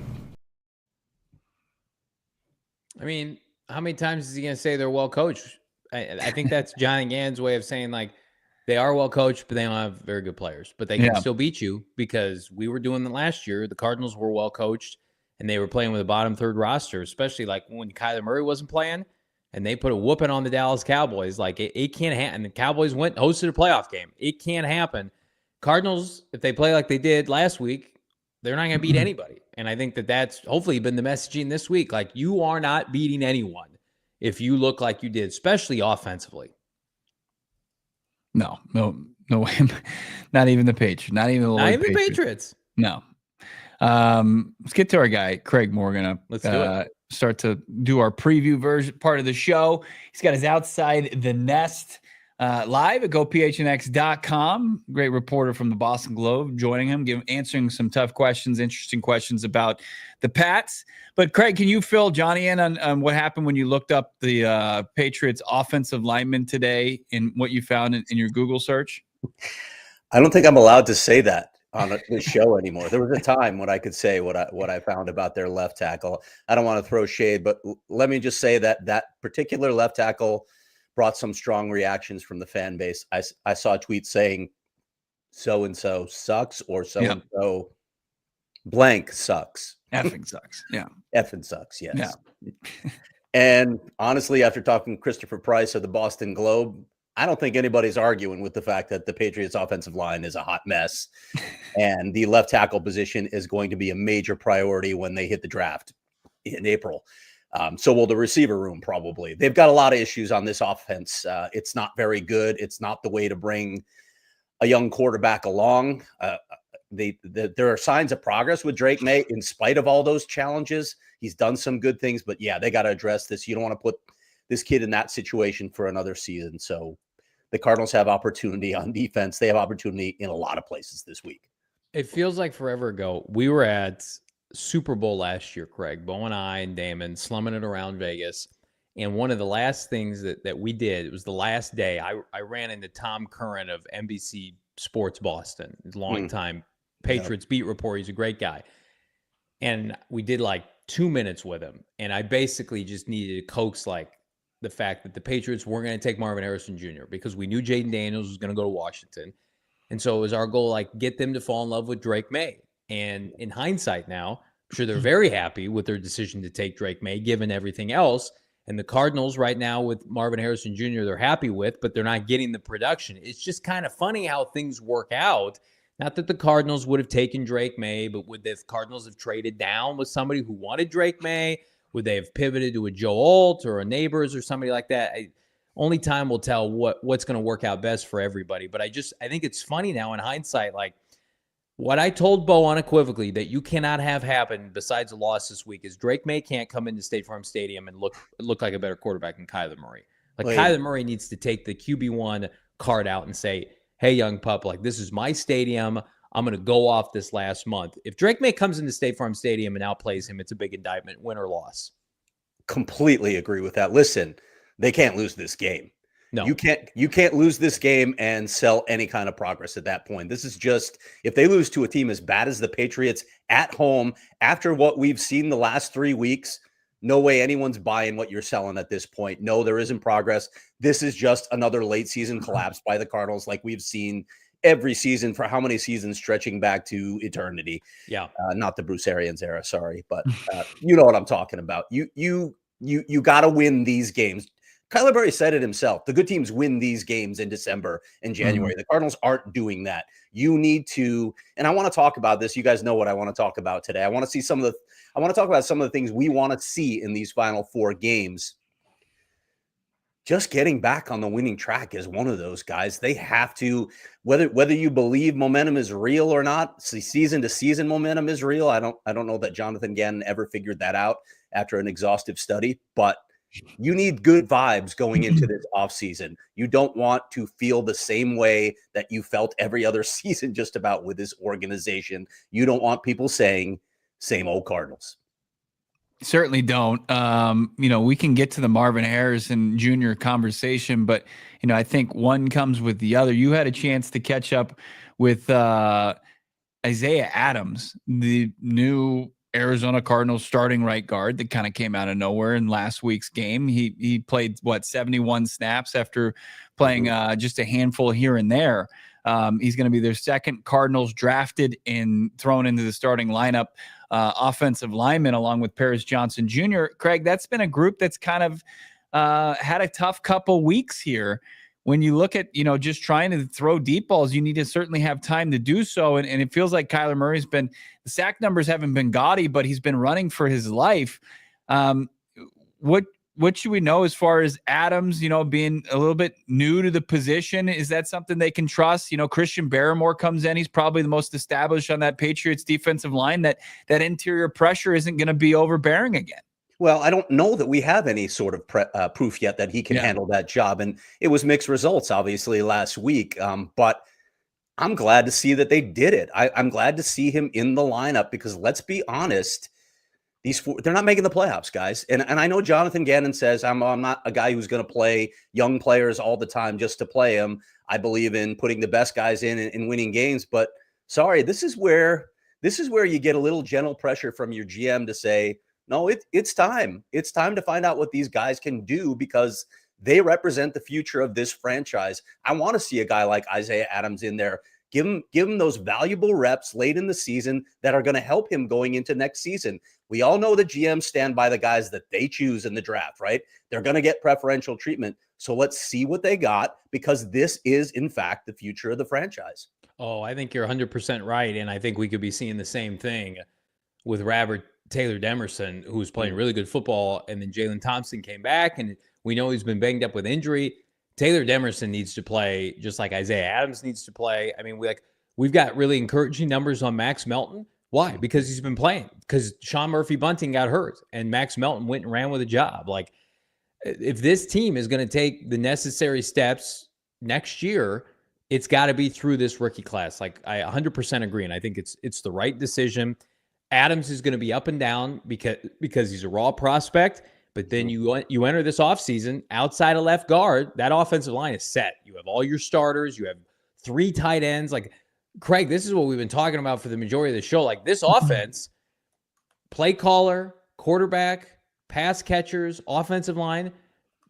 I mean, how many times is he going to say they're well coached? I think that's Johnny Gannon's way of saying, like, they are well coached, but they don't have very good players. But they can still beat you, because we were doing that last year. The Cardinals were well coached, and they were playing with a bottom third roster, especially like when Kyler Murray wasn't playing, and they put a whooping on the Dallas Cowboys. Like, it can't happen. And the Cowboys hosted a playoff game. It can't happen. Cardinals, if they play like they did last week, they're not going to beat anybody. And I think that's hopefully been the messaging this week. Like, you are not beating anyone if you look like you did, especially offensively. No way. Not even the Patriots. Not even the Patriots. No. Let's get to our guy, Craig Morgan. Let's do it. Start to do our preview version part of the show. He's got his Outside the Nest live at gophnx.com. Great reporter from the Boston Globe joining him, answering some tough questions, interesting questions about the Pats. But Craig, can you fill Johnny in on what happened when you looked up the Patriots offensive lineman today and what you found in your Google search? I don't think I'm allowed to say that on the show anymore. There was a time when I could say what I found about their left tackle. I don't want to throw shade, but let me just say that particular left tackle brought some strong reactions from the fan base. I saw a tweet saying so-and-so sucks, or so-and-so blank sucks. Effing sucks. Yeah. Effing sucks. Yes. Yeah. And honestly, after talking to Christopher Price of the Boston Globe, I don't think anybody's arguing with the fact that the Patriots offensive line is a hot mess, and the left tackle position is going to be a major priority when they hit the draft in April. So will the receiver room, probably. They've got a lot of issues on this offense. It's not very good. It's not the way to bring a young quarterback along. There are signs of progress with Drake May in spite of all those challenges. He's done some good things, but yeah, they got to address this. You don't want to put this kid in that situation for another season. So the Cardinals have opportunity on defense. They have opportunity in a lot of places this week. It feels like forever ago. We were at Super Bowl last year, Craig, Bo and I and Damon slumming it around Vegas. And one of the last things that we did, it was the last day, I ran into Tom Curran of NBC Sports Boston, longtime Patriots beat reporter. He's a great guy. And we did like 2 minutes with him. And I basically just needed to coax like the fact that the Patriots weren't going to take Marvin Harrison Jr. because we knew Jaden Daniels was going to go to Washington. And so it was our goal, like, get them to fall in love with Drake May. And in hindsight now, I'm sure they're very happy with their decision to take Drake May, given everything else. And the Cardinals right now with Marvin Harrison Jr., they're happy with, but they're not getting the production. It's just kind of funny how things work out. Not that the Cardinals would have taken Drake May, but would the Cardinals have traded down with somebody who wanted Drake May? Would they have pivoted to a Joe Alt or a Neighbors or somebody like that? Only time will tell what's going to work out best for everybody. But I think it's funny now in hindsight, like what I told Bo unequivocally that you cannot have happen besides a loss this week is Drake May can't come into State Farm Stadium and look like a better quarterback than Kyler Murray. Like Kyler Murray needs to take the QB1 card out and say, hey, young pup, like this is my stadium. I'm going to go off this last month. If Drake May comes into State Farm Stadium and outplays him, it's a big indictment, win or loss. Completely agree with that. Listen, they can't lose this game. No, you can't lose this game and sell any kind of progress at that point. This is just, if they lose to a team as bad as the Patriots at home, after what we've seen the last 3 weeks, no way anyone's buying what you're selling at this point. No, there isn't progress. This is just another late season collapse by the Cardinals like we've seen every season for how many seasons stretching back to eternity. Yeah. Not the Bruce Arians era, sorry, but you know what I'm talking about. You got to win these games. Kyler Murray said it himself. The good teams win these games in December and January. The Cardinals aren't doing that. You need to, and I want to talk about this. You guys know what I want to talk about today. I want to talk about some of the things we want to see in these final 4 games. Just getting back on the winning track is one of those guys. They have to, whether you believe momentum is real or not, season to season momentum is real. I don't know that Jonathan Gannon ever figured that out after an exhaustive study, but You need good vibes going into this offseason. You don't want to feel the same way that you felt every other season just about with this organization. You don't want people saying, same old Cardinals. Certainly don't. We can get to the Marvin Harrison Jr. conversation, but, I think one comes with the other. You had a chance to catch up with Isaiah Adams, the new Arizona Cardinals starting right guard that kind of came out of nowhere in last week's game. He played 71 snaps after playing just a handful here and there. He's going to be their second Cardinals drafted and thrown into the starting lineup offensive lineman along with Paris Johnson Jr. Craig, that's been a group that's kind of had a tough couple weeks here. When you look at, just trying to throw deep balls, you need to certainly have time to do so. And it feels like Kyler Murray's the sack numbers haven't been gaudy, but he's been running for his life. What should we know as far as Adams, being a little bit new to the position? Is that something they can trust? Christian Barrymore comes in. He's probably the most established on that Patriots defensive line. That interior pressure isn't going to be overbearing again. Well, I don't know that we have any sort of proof yet that he can handle that job. And it was mixed results, obviously, last week. But I'm glad to see that they did it. I'm glad to see him in the lineup because let's be honest, they're not making the playoffs, guys. And I know Jonathan Gannon says, I'm not a guy who's going to play young players all the time just to play them. I believe in putting the best guys in and winning games. But sorry, this is where you get a little gentle pressure from your GM to say, no, it's time. It's time to find out what these guys can do because they represent the future of this franchise. I want to see a guy like Isaiah Adams in there. Give him those valuable reps late in the season that are going to help him going into next season. We all know the GMs stand by the guys that they choose in the draft, right? They're going to get preferential treatment. So let's see what they got because this is, in fact, the future of the franchise. Oh, I think you're 100% right. And I think we could be seeing the same thing with Robert Taylor Demerson, who was playing really good football, and then Jalen Thompson came back, and we know he's been banged up with injury. Taylor Demerson needs to play just like Isaiah Adams needs to play. I mean, we've got really encouraging numbers on Max Melton. Why? Because he's been playing. Because Sean Murphy-Bunting got hurt, and Max Melton went and ran with a job. Like, if this team is going to take the necessary steps next year, it's got to be through this rookie class. Like, I 100% agree, and I think it's the right decision. Adams is going to be up and down because he's a raw prospect, but then you enter this offseason outside of left guard, that offensive line is set. You have all your starters. You have 3 tight ends. Like, Craig, this is what we've been talking about for the majority of the show. Like, this offense, play caller, quarterback, pass catchers, offensive line,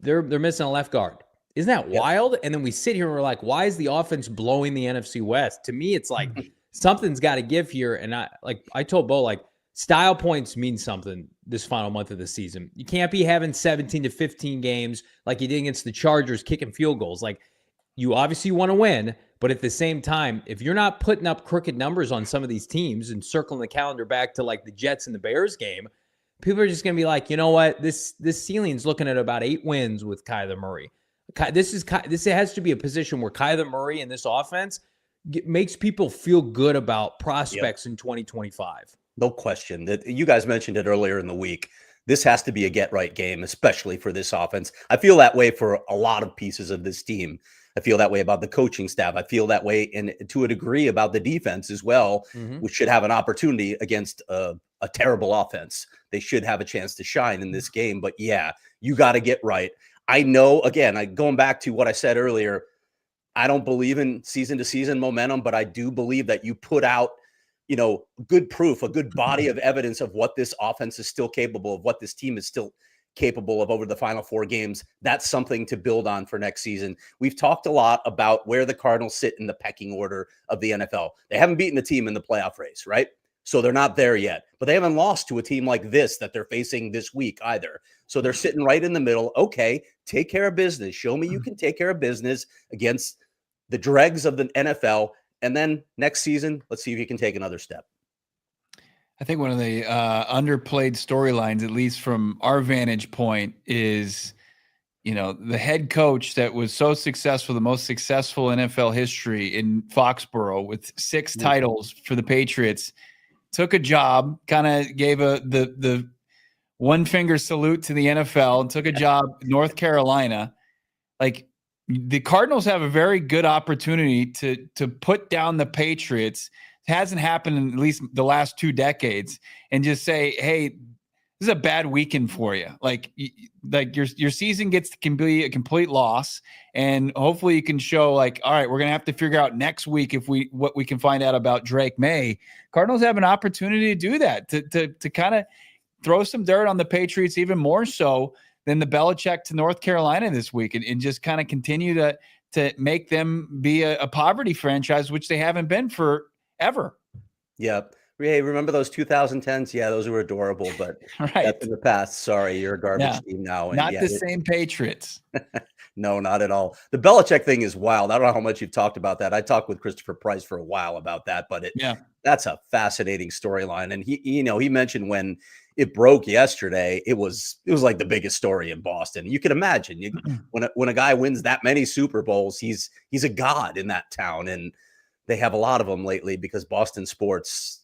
they're missing a left guard. Isn't that wild? And then we sit here and we're like, why is the offense blowing the NFC West? To me, it's like something's got to give here. And I told Bo, like, style points mean something this final month of the season. You can't be having 17 to 15 games like you did against the Chargers kicking field goals. Like, you obviously want to win, but at the same time, if you're not putting up crooked numbers on some of these teams and circling the calendar back to like the Jets and the Bears game, people are just going to be like, you know what? This ceiling's looking at about 8 wins with Kyler Murray. This has to be a position where Kyler Murray and this offense makes people feel good about prospects in 2025. No question. That you guys mentioned it earlier in the week. This has to be a get-right game, especially for this offense. I feel that way for a lot of pieces of this team. I feel that way about the coaching staff. I feel that way, to a degree, about the defense as well, which should have an opportunity against a terrible offense. They should have a chance to shine in this game. But, yeah, you got to get right. I know, again, going back to what I said earlier, I don't believe in season-to-season momentum, but I do believe that you put out, good proof, a good body of evidence of what this offense is still capable of, what this team is still capable of over the final 4 games. That's something to build on for next season. We've talked a lot about where the Cardinals sit in the pecking order of the NFL. They haven't beaten a team in the playoff race, right? So they're not there yet, but they haven't lost to a team like this that they're facing this week either. So they're sitting right in the middle. Okay, take care of business. Show me you can take care of business against the dregs of the NFL. And then next season, let's see if you can take another step. I think one of the underplayed storylines, at least from our vantage point, is, the head coach that was so successful, the most successful NFL history in Foxborough with 6 titles for the Patriots, took a job, kind of gave the one finger salute to the NFL and took a job in North Carolina. Like, the Cardinals have a very good opportunity to put down the Patriots. It hasn't happened in at least the last 2 decades, and just say, hey, this is a bad weekend for you. Like your season can be a complete loss, and hopefully you can show, like, all right, we're gonna have to figure out next week what we can find out about Drake May. Cardinals have an opportunity to do that, to kind of throw some dirt on the Patriots, even more so than the Belichick to North Carolina this week, and just kind of continue to make them be a poverty franchise, which they haven't been forever. Yep. Hey, remember those 2010s? Yeah, those were adorable, but Right. That's in the past. Sorry, you're a garbage team now. And Not the same Patriots. No, not at all. The Belichick thing is wild. I don't know how much you've talked about that. I talked with Christopher Price for a while about that, but that's a fascinating storyline. And he mentioned when it broke yesterday, it was like the biggest story in Boston. You can imagine when a guy wins that many Super Bowls, he's a god in that town, and they have a lot of them lately because Boston sports.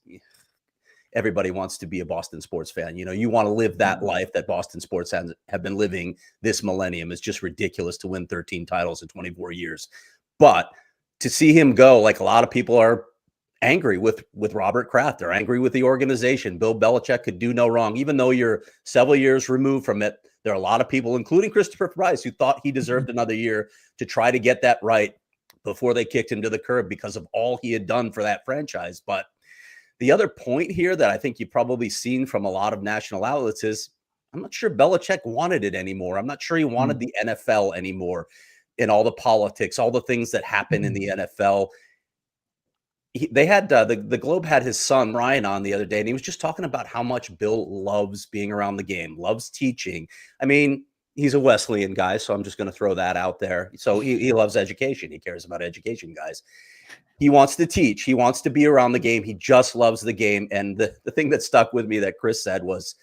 Everybody wants to be a Boston sports fan. You want to live that life that Boston sports have been living this millennium. It's just ridiculous to win 13 titles in 24 years. But to see him go, like, a lot of people are angry with Robert Kraft. They're angry with the organization. Bill Belichick could do no wrong. Even though you're several years removed from it, there are a lot of people, including Christopher Price, who thought he deserved another year to try to get that right before they kicked him to the curb because of all he had done for that franchise. But the other point here that I think you've probably seen from a lot of national outlets is I'm not sure Belichick wanted it anymore. I'm not sure he wanted the NFL anymore, in all the politics, all the things that happen in the NFL. They had the Globe had his son Ryan on the other day, and he was just talking about how much Bill loves being around the game, loves teaching. I mean, he's a Wesleyan guy, so I'm just going to throw that out there. So he loves education. He cares about education, guys. He wants to teach. He wants to be around the game. He just loves the game. And the thing that stuck with me that Chris said was,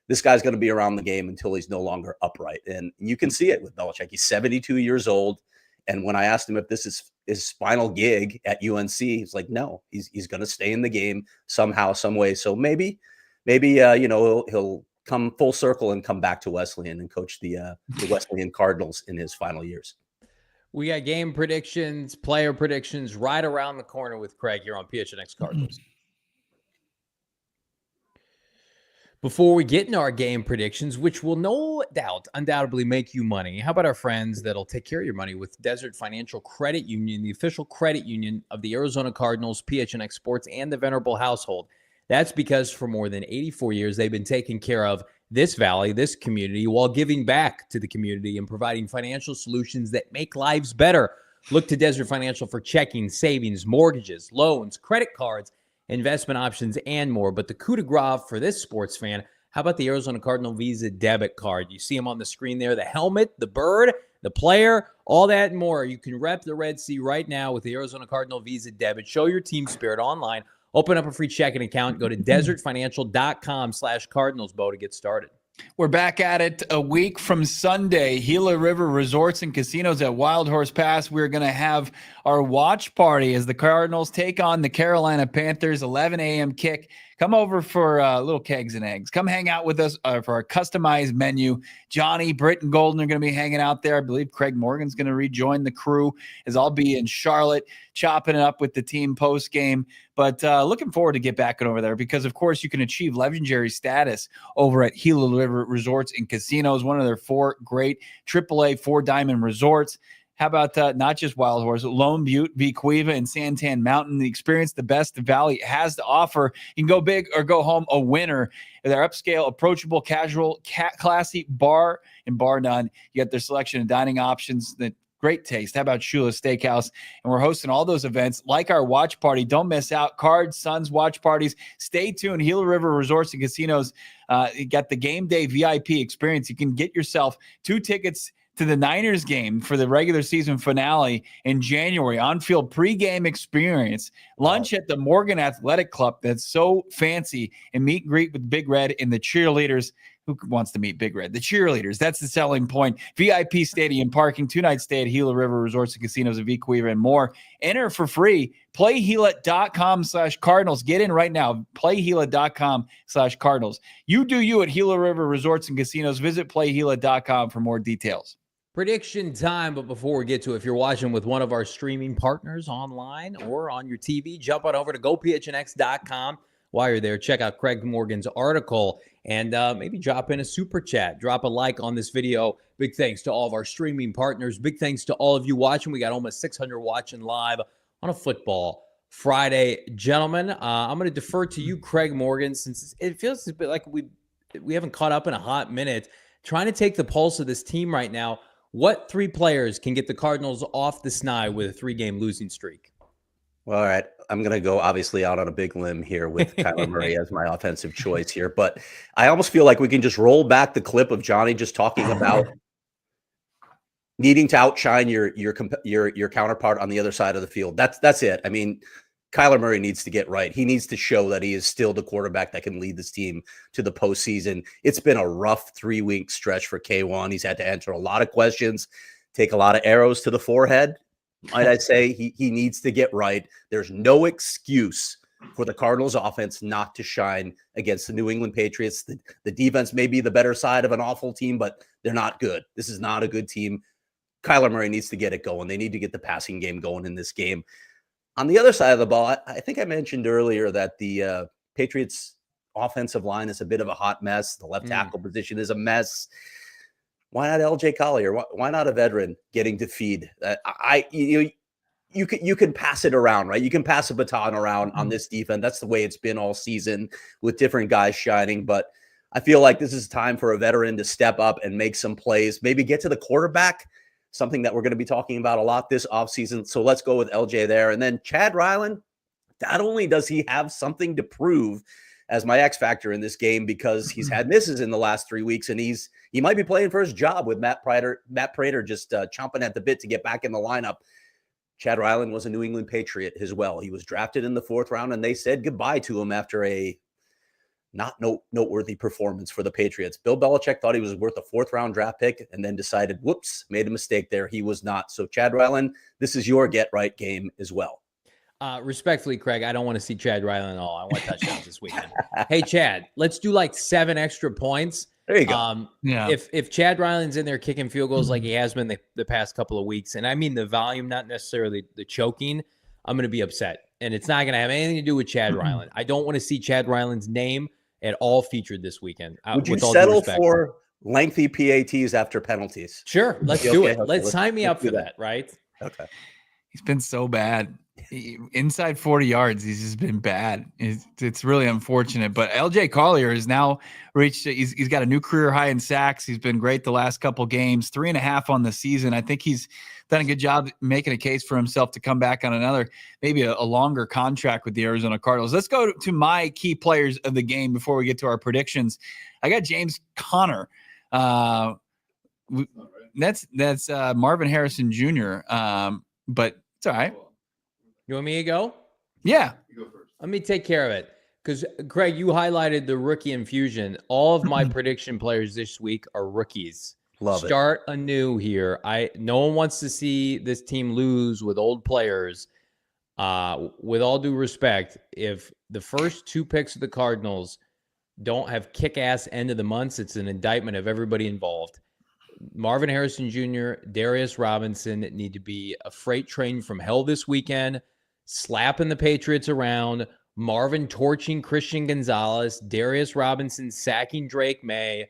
this guy's going to be around the game until he's no longer upright. And you can see it with Belichick. He's 72 years old. And when I asked him if this is his final gig at UNC, he's like, no, he's going to stay in the game somehow, some way. So maybe he'll come full circle and come back to Wesleyan and coach the Wesleyan Cardinals in his final years. We got game predictions, player predictions right around the corner with Craig here on PHNX Cardinals. Before we get into our game predictions, which will no doubt undoubtedly make you money, how about our friends that'll take care of your money with Desert Financial Credit Union, the official credit union of the Arizona Cardinals, PHNX Sports, and the Venerable household? That's because for more than 84 years, they've been taking care of this valley, this community, while giving back to the community and providing financial solutions that make lives better. Look to Desert Financial for checking, savings, mortgages, loans, credit cards, investment options, and more. But the coup de grace for this sports fan, how about the Arizona Cardinal Visa debit card? You see them on the screen there, the helmet, the bird, the player, all that and more. You can rep the Red Sea right now with the Arizona Cardinal Visa debit. Show your team spirit online. Open up a free checking account. Go to desertfinancial.com/CardinalsBo to get started. We're back at it a week from Sunday. Gila River Resorts and Casinos at Wild Horse Pass. We're going to have our watch party as the Cardinals take on the Carolina Panthers, 11 a.m. kick. Come over for little kegs and eggs. Come hang out with us for our customized menu. Johnny, Britt, and Golden are going to be hanging out there. I believe Craig Morgan's going to rejoin the crew, as I'll be in Charlotte chopping it up with the team post-game. But looking forward to get back over there because, of course, you can achieve legendary status over at Gila River Resorts and Casinos, one of their 4 great AAA 4-diamond resorts. How about not just Wild Horse, Lone Butte, Vequiva, and Santan Mountain? The experience the best the Valley has to offer. You can go big or go home a winner. They're upscale, approachable, casual, classy, bar and bar none. You got their selection of dining options that great taste. How about Shula Steakhouse? And we're hosting all those events like our watch party. Don't miss out. Cards, Suns, watch parties. Stay tuned. Gila River Resorts and Casinos. You got the game day VIP experience. You can get yourself 2 tickets to the Niners game for the regular season finale in January. On-field pregame experience. Lunch at the Morgan Athletic Club that's so fancy. And meet and greet with Big Red and the cheerleaders. Who wants to meet Big Red? The cheerleaders. That's the selling point. VIP stadium parking, 2-night stay at Gila River Resorts and Casinos of Equeva and more. Enter for free. PlayGila.com/Cardinals. Get in right now. PlayGila.com/Cardinals. You do you at Gila River Resorts and Casinos. Visit PlayGila.com for more details. Prediction time, but before we get to it, if you're watching with one of our streaming partners online or on your TV, jump on over to gophnx.com. While you're there, check out Craig Morgan's article and maybe drop in a super chat. Drop a like on this video. Big thanks to all of our streaming partners. Big thanks to all of you watching. We got almost 600 watching live on a football Friday. Gentlemen, I'm going to defer to you, Craig Morgan, since it feels a bit like we haven't caught up in a hot minute. Trying to take the pulse of this team right now. What 3 players can get the Cardinals off the snide with a 3-game losing streak? Well, all right. I'm going to go obviously out on a big limb here with Kyler Murray as my offensive choice here. But I almost feel like we can just roll back the clip of Johnny just talking about needing to outshine your counterpart on the other side of the field. That's it. I mean, Kyler Murray needs to get right. He needs to show that he is still the quarterback that can lead this team to the postseason. It's been a rough 3-week stretch for K1. He's had to answer a lot of questions, take a lot of arrows to the forehead. Might I say he needs to get right. There's no excuse for the Cardinals offense not to shine against the New England Patriots. The defense may be the better side of an awful team, but they're not good. This is not a good team. Kyler Murray needs to get it going. They need to get the passing game going in this game. On the other side of the ball, I think I mentioned earlier that the Patriots offensive line is a bit of a hot mess. The left tackle position is a mess. Why not LJ Collier? Why not a veteran getting to feed? You can pass it around, right? You can pass a baton around on this defense. That's the way it's been all season with different guys shining. But I feel like this is time for a veteran to step up and make some plays, maybe get to the quarterback, something that we're going to be talking about a lot this offseason. So let's go with LJ there. And then Chad Ryland, not only does he have something to prove as my X factor in this game because he's had misses in the last 3 weeks, and he might be playing for his job with Matt Prater just chomping at the bit to get back in the lineup. Chad Ryland was a New England Patriot as well. He was drafted in the 4th round, and they said goodbye to him after a not noteworthy performance for the Patriots. Bill Belichick thought he was worth a 4th round draft pick and then decided, whoops, made a mistake there. He was not. So Chad Ryland, this is your get right game as well. Respectfully, Craig, I don't want to see Chad Ryland at all. I want touchdowns this weekend. Hey, Chad, let's do like 7 extra points. There you go. Yeah. If Chad Ryland's in there kicking field goals like he has been the past couple of weeks, and I mean the volume, not necessarily the choking, I'm going to be upset. And it's not going to have anything to do with Chad Ryland. I don't want to see Chad Ryland's name at all featured this weekend. Would you settle for lengthy PATs after penalties? Sure. Let's do it. Okay, let's sign me up for that, right? Okay. He's been so bad. Inside 40 yards, he's just been bad. It's really unfortunate. But LJ Collier has now reached, he's got a new career high in sacks. He's been great the last couple games, 3.5 on the season. I think he's done a good job making a case for himself to come back on another, maybe a longer contract with the Arizona Cardinals. Let's go to my key players of the game before we get to our predictions. I got James Conner. That's Marvin Harrison Jr. But it's all right. You want me to go? Yeah. You go first. Let me take care of it. Because, Craig, you highlighted the rookie infusion. All of my prediction players this week are rookies. Love it. Start anew here. No one wants to see this team lose with old players. With all due respect, if the first 2 picks of the Cardinals don't have kick-ass end of the months, it's an indictment of everybody involved. Marvin Harrison Jr., Darius Robinson need to be a freight train from hell this weekend, slapping the Patriots around, Marvin torching Christian Gonzalez, Darius Robinson sacking Drake May.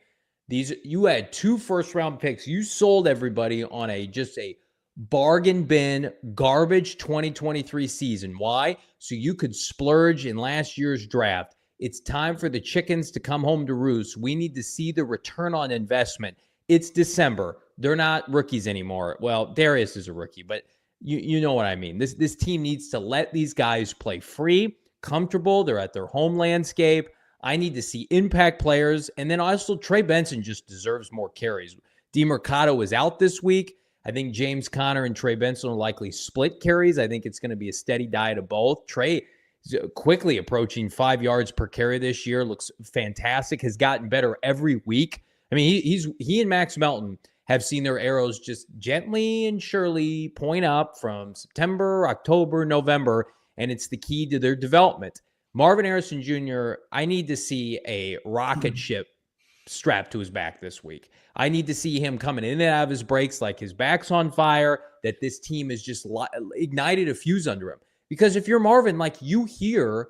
You had 2 first-round picks. You sold everybody on just a bargain bin, garbage 2023 season. Why? So you could splurge in last year's draft. It's time for the chickens to come home to roost. We need to see the return on investment. It's December. They're not rookies anymore. Well, Darius is a rookie, but you know what I mean. This team needs to let these guys play free, comfortable. They're at their home landscape. I need to see impact players. And then also Trey Benson just deserves more carries. DeMercado is out this week. I think James Conner and Trey Benson will likely split carries. I think it's going to be a steady diet of both. Trey He's quickly approaching 5 yards per carry this year. Looks fantastic. Has gotten better every week. I mean, he and Max Melton have seen their arrows just gently and surely point up from September, October, November, and it's the key to their development. Marvin Harrison Jr., I need to see a rocket ship strapped to his back this week. I need to see him coming in and out of his breaks like his back's on fire, that this team has just ignited a fuse under him. Because if you're Marvin, like, you hear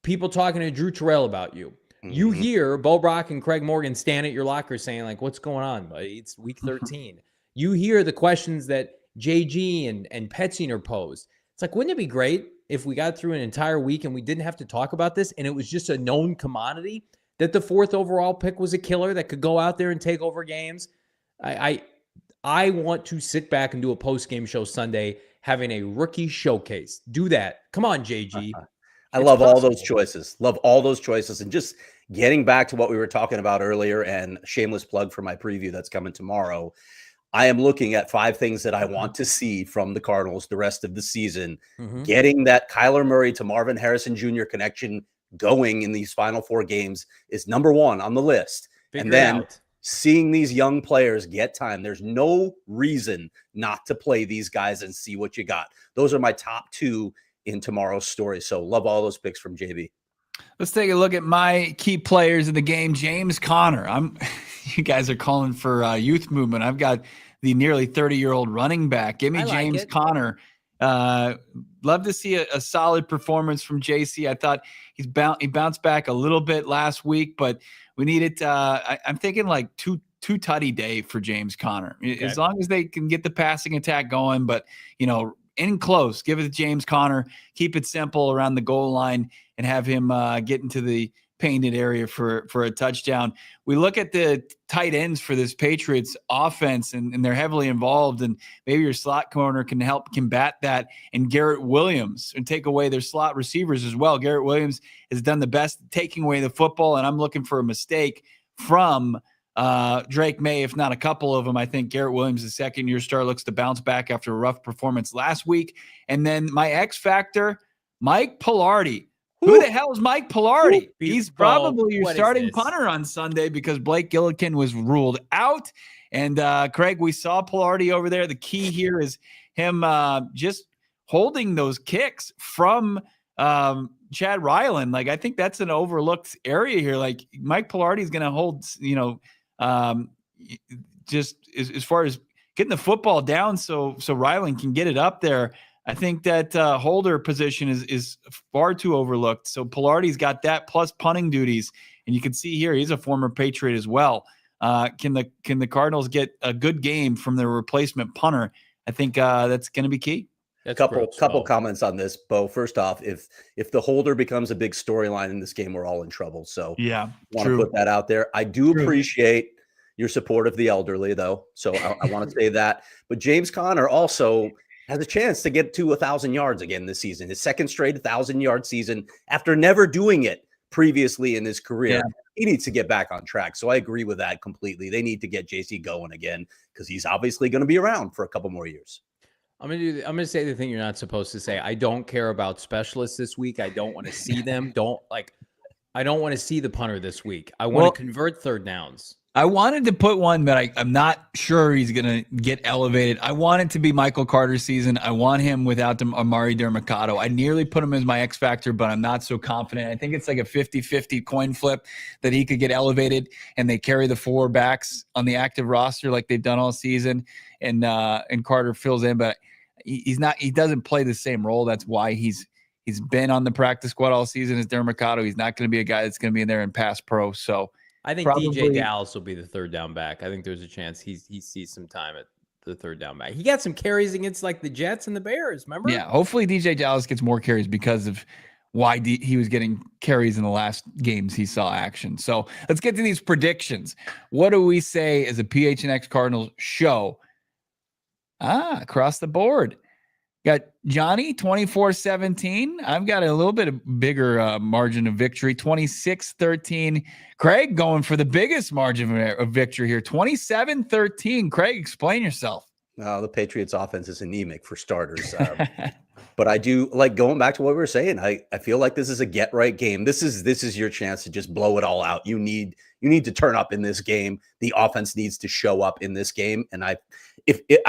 people talking to Drew Terrell about you. You hear Brack and Craig Morgan stand at your locker saying, like, what's going on, buddy? It's week 13. You hear the questions that JG and Petzinger posed. It's like, wouldn't it be great if we got through an entire week and we didn't have to talk about this and it was just a known commodity that the 4th overall pick was a killer that could go out there and take over games? I want to sit back and do a post-game show Sunday having a rookie showcase. Do that. Come on, JG. I love all those choices. Love all those choices. And just getting back to what we were talking about earlier, and shameless plug for my preview that's coming tomorrow, I am looking at 5 things that I want to see from the Cardinals the rest of the season. Getting that Kyler Murray to Marvin Harrison Jr. connection going in these final 4 games is number 1 on the list. And then seeing these young players get time. There's no reason not to play these guys and see what you got. Those are my top 2 in tomorrow's story. So love all those picks from JB. Let's take a look at my key players in the game. James Conner. You guys are calling for youth movement. I've got the nearly 30-year-old running back. Give me James Conner. Love to see a solid performance from JC. I thought he bounced back a little bit last week, but we needed I'm thinking like two tutty day for James Conner. Okay. As long as they can get the passing attack going, but in close, give it to James Conner, keep it simple around the goal line and have him get into the painted area for a touchdown. We look at the tight ends for this Patriots offense, and they're heavily involved, and maybe your slot corner can help combat that, and Garrett Williams, and take away their slot receivers as well. Garrett Williams has done the best taking away the football, and I'm looking for a mistake from Drake May, if not a couple of them. I think Garrett Williams, the second-year star, looks to bounce back after a rough performance last week. And then my X factor, Mike Pilardi. Who the hell is Mike Pilardi? He's probably your starting punter on Sunday because Blake Gillikin was ruled out. And Craig, we saw Pilardi over there. The key here is him just holding those kicks from Chad Ryland. Like, I think that's an overlooked area here. Like, Mike Pilardi is going to hold, just as far as getting the football down so Ryland can get it up there. I think that holder position is far too overlooked. So Pilardi's got that plus punting duties, and you can see here he's a former Patriot as well. Can the Cardinals get a good game from their replacement punter? I think that's going to be key. Couple comments on this, Bo. First off, if the holder becomes a big storyline in this game, we're all in trouble. So yeah, want to put that out there. I do appreciate your support of the elderly, though. So I want to say that. But James Conner also has a chance to get to 1,000 yards again this season. His second straight 1,000-yard season after never doing it previously in his career. Yeah. He needs to get back on track. So I agree with that completely. They need to get JC going again because he's obviously going to be around for a couple more years. I'm gonna say the thing you're not supposed to say. I don't care about specialists this week. I don't want to see them. I don't want to see the punter this week. I want to convert third downs. I wanted to put one, but I'm not sure he's going to get elevated. I want it to be Michael Carter's season. I want him without Amari Dermacado. I nearly put him as my X factor, but I'm not so confident. I think it's like a 50-50 coin flip that he could get elevated, and they carry the 4 backs on the active roster like they've done all season, and Carter fills in, but he doesn't play the same role. That's why he's been on the practice squad all season as Dermacado. He's not going to be a guy that's going to be in there and pass pro. So I think DJ Dallas will be the third down back. I think there's a chance he sees some time at the third down back. He got some carries against like the Jets and the Bears, remember? Yeah, hopefully DJ Dallas gets more carries because of why he was getting carries in the last games he saw action. So let's get to these predictions. What do we say as a PHNX Cardinals show? Across the board. Got Johnny 24-17. I've got a little bit of bigger margin of victory, 26-13. Craig going for the biggest margin of victory here, 27-13. Craig, explain yourself. The Patriots offense is anemic for starters. But I do like going back to what we were saying. I feel like this is a get right game. This is your chance to just blow it all out. You need to turn up in this game. The offense needs to show up in this game. And I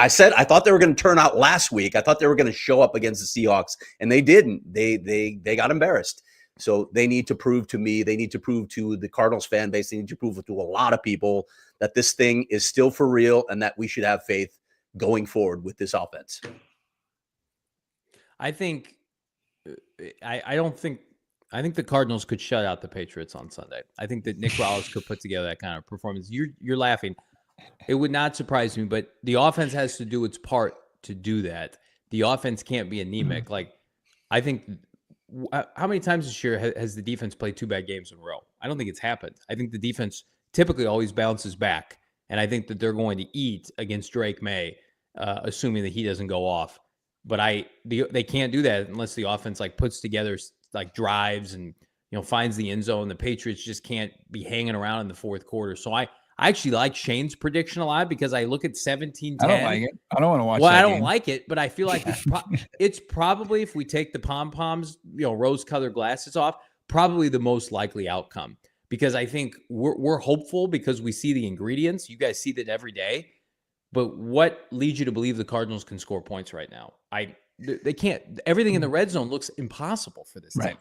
thought they were going to turn out last week. I thought they were going to show up against the Seahawks, and they didn't. They got embarrassed. So they need to prove to me, they need to prove to the Cardinals fan base, they need to prove to a lot of people that this thing is still for real and that we should have faith going forward with this offense. I think I think the Cardinals could shut out the Patriots on Sunday. I think that Nick Wallace could put together that kind of performance. You're laughing. It would not surprise me, but the offense has to do its part to do that. The offense can't be anemic. Like, I think, how many times this year has the defense played 2 bad games in a row? I don't think it's happened. I think the defense typically always bounces back, and I think that they're going to eat against Drake May, assuming that he doesn't go off. But they can't do that unless the offense like puts together like drives and finds the end zone. The Patriots just can't be hanging around in the fourth quarter. So I actually like Shane's prediction a lot because I look at 17-10. I don't like it. I don't want to watch. Well, that I don't game. like it, but I feel like it's probably, if we take the pom-poms, rose-colored glasses off, probably the most likely outcome. Because I think we're hopeful because we see the ingredients. You guys see that every day. But what leads you to believe the Cardinals can score points right now? They can't. Everything in the red zone looks impossible for this team.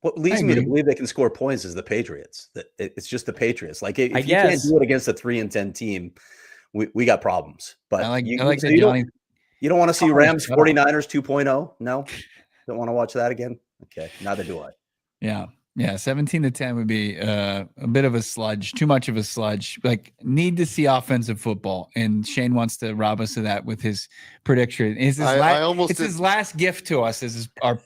What leads me to believe they can score points is the Patriots. It's just the Patriots. Like if you can't do it against a 3-10 team, we got problems. But I like you that, Johnny. You don't want to see Rams 49ers 2.0? No? Don't want to watch that again? Okay, neither do I. Yeah. 17-10 would be a bit of a sludge, too much of a sludge. Like, need to see offensive football, and Shane wants to rob us of that with hhis prediction. It's his last gift to us as our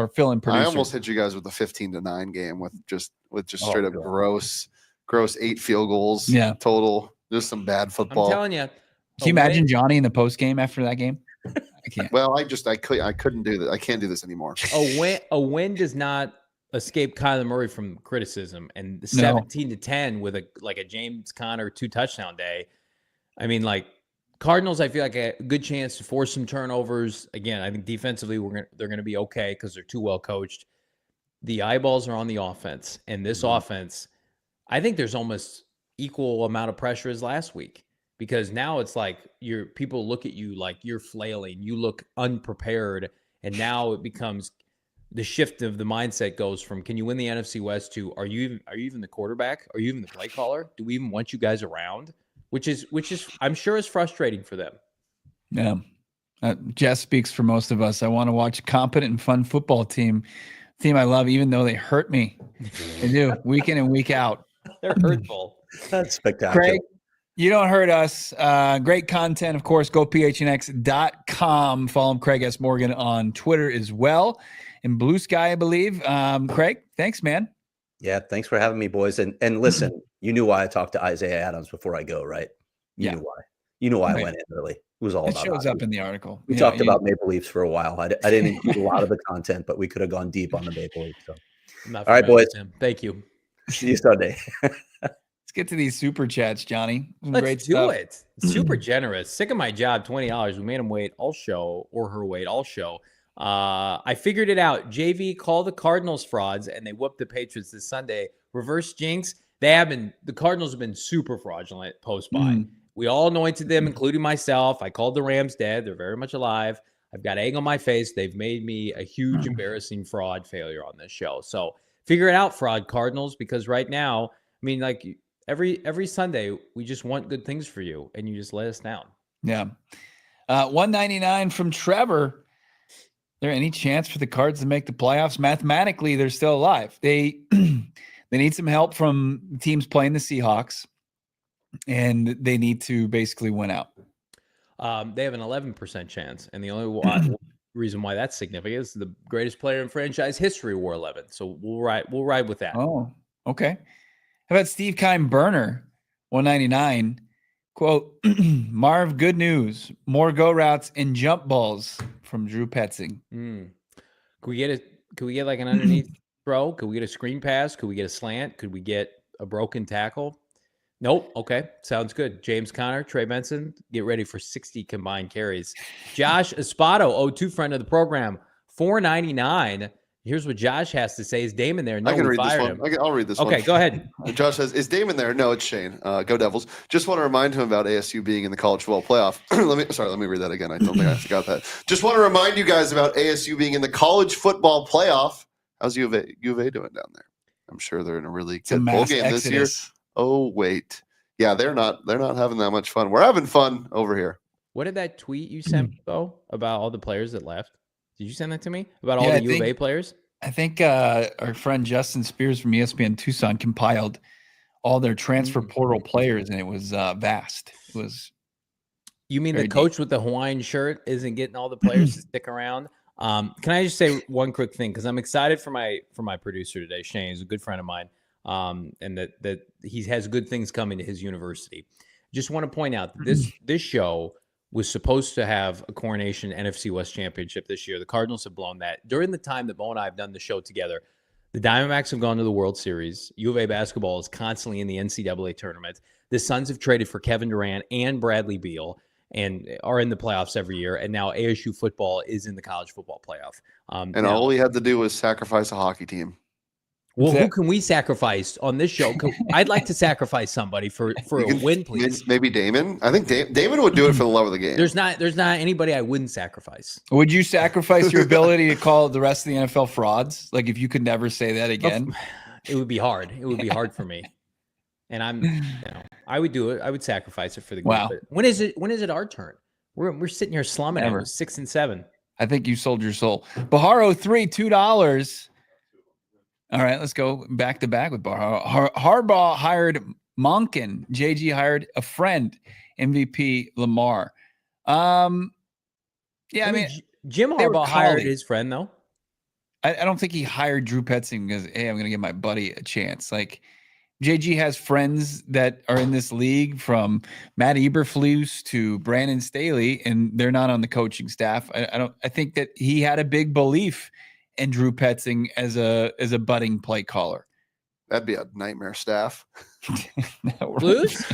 fill-in producer. I almost hit you guys with the 15-9 game with just straight up gross 8 field goals total. Just some bad football. I'm telling you. Can you imagine Johnny in the post game after that game? I can't. Well, I couldn't do that. I can't do this anymore. A win does not escape Kyler Murray from criticism, and 17-10 with a James Conner 2 touchdown day. I mean, like, Cardinals, I feel like a good chance to force some turnovers. Again, I think defensively they're going to be okay because they're too well coached. The eyeballs are on the offense, and this offense, I think there's almost equal amount of pressure as last week, because now it's like people look at you like you're flailing, you look unprepared, and now it becomes the shift of the mindset goes from, can you win the NFC West to, are you even the quarterback? Are you even the play caller? Do we even want you guys around? Which is I'm sure is frustrating for them. Yeah. Jess speaks for most of us. I want to watch a competent and fun football team I love, even though they hurt me. They do, week in and week out. They're hurtful. That's spectacular. Craig, you don't hurt us. Great content, of course. Go PHNX.com. Follow Craig S. Morgan on Twitter as well. In Blue Sky, I believe. Craig, thanks, man. Yeah, thanks for having me, boys. And listen, you knew why I talked to Isaiah Adams before I go, right? You knew why. You knew why I went in early. It was all about. It shows up in the article. We talked about Maple Leafs for a while. I didn't include a lot of the content, but we could have gone deep on the Maple Leafs. So, all right, boys. Thank you. See you Sunday. Let's get to these super chats, Johnny. Let's do it. Super generous. Sick of my job. $20. We made him wait all show, or her wait all show. I figured it out. JV, call the Cardinals frauds, and they whooped the Patriots this Sunday. Reverse jinx. The Cardinals have been super fraudulent post-bye. We all anointed them, including myself. I called the Rams dead. They're very much alive. I've got egg on my face. They've made me a huge, embarrassing fraud failure on this show. So figure it out, fraud Cardinals, because right now, I mean, like every Sunday, we just want good things for you, and you just let us down. Yeah. 199 from Trevor. There any chance for the Cards to make the playoffs? Mathematically, they're still alive. They need some help from teams playing the Seahawks, and they need to basically win out. They have an 11% chance, and the only reason why that's significant is the greatest player in franchise history wore 11. So we'll ride with that. Oh, okay. How about Steve Kime Burner, 199? Quote, Marv, good news. More go routes and jump balls from Drew Petzing. Could we get like an underneath throw? Could we get a screen pass? Could we get a slant? Could we get a broken tackle? Nope. Okay. Sounds good. James Conner, Trey Benson, get ready for 60 combined carries. Josh Espato, 02 friend of the program. $4.99. Here's what Josh has to say. Is Damon there? No, I can read this fired one. him. I'll read this one. Okay, go ahead. Josh says, is Damon there? No, it's Shane. Go Devils. Just want to remind him about ASU being in the college football playoff. Let me read that again. I don't think I forgot that. Just want to remind you guys about ASU being in the college football playoff. How's U of A doing down there? I'm sure they're in a really good bowl game this year. Oh, wait. Yeah, they're not having that much fun. We're having fun over here. What did that tweet you sent, Bo, about all the players that left? Did you send that to me? About all the U of A players? I think our friend Justin Spears from ESPN Tucson compiled all their transfer portal players, and it was vast. It was. You mean the coach with the Hawaiian shirt isn't getting all the players to stick around? Can I just say one quick thing? Because I'm excited for my producer today, Shane. He's a good friend of mine, and that he has good things coming to his university. Just want to point out that this show was supposed to have a coronation NFC West championship this year. The Cardinals have blown that. During the time that Bo and I have done the show together, the Diamondbacks have gone to the World Series. U of A basketball is constantly in the NCAA tournament. The Suns have traded for Kevin Durant and Bradley Beal and are in the playoffs every year. And now ASU football is in the college football playoff. And all he had to do was sacrifice a hockey team. Well, who can we sacrifice on this show? I'd like to sacrifice somebody for a win, please. Maybe Damon. I think Damon would do it for the love of the game. There's not anybody I wouldn't sacrifice. Would you sacrifice your ability to call the rest of the NFL frauds? Like if you could never say that again? It would be hard. It would be hard for me. And I would do it. I would sacrifice it for the game. Wow. When is it our turn? We're sitting here slumming it. 6 and 7. I think you sold your soul. Baharo 3, $2. All right, let's go back to back with Harbaugh hired Monken. JG hired a friend. MVP Lamar. I mean, Jim Harbaugh hired his friend though. I don't think he hired Drew Petzing because hey, I'm going to give my buddy a chance. Like JG has friends that are in this league, from Matt Eberflus to Brandon Staley, and they're not on the coaching staff. I think that he had a big belief and Drew Petzing as a budding play caller. That'd be a nightmare staff. Flus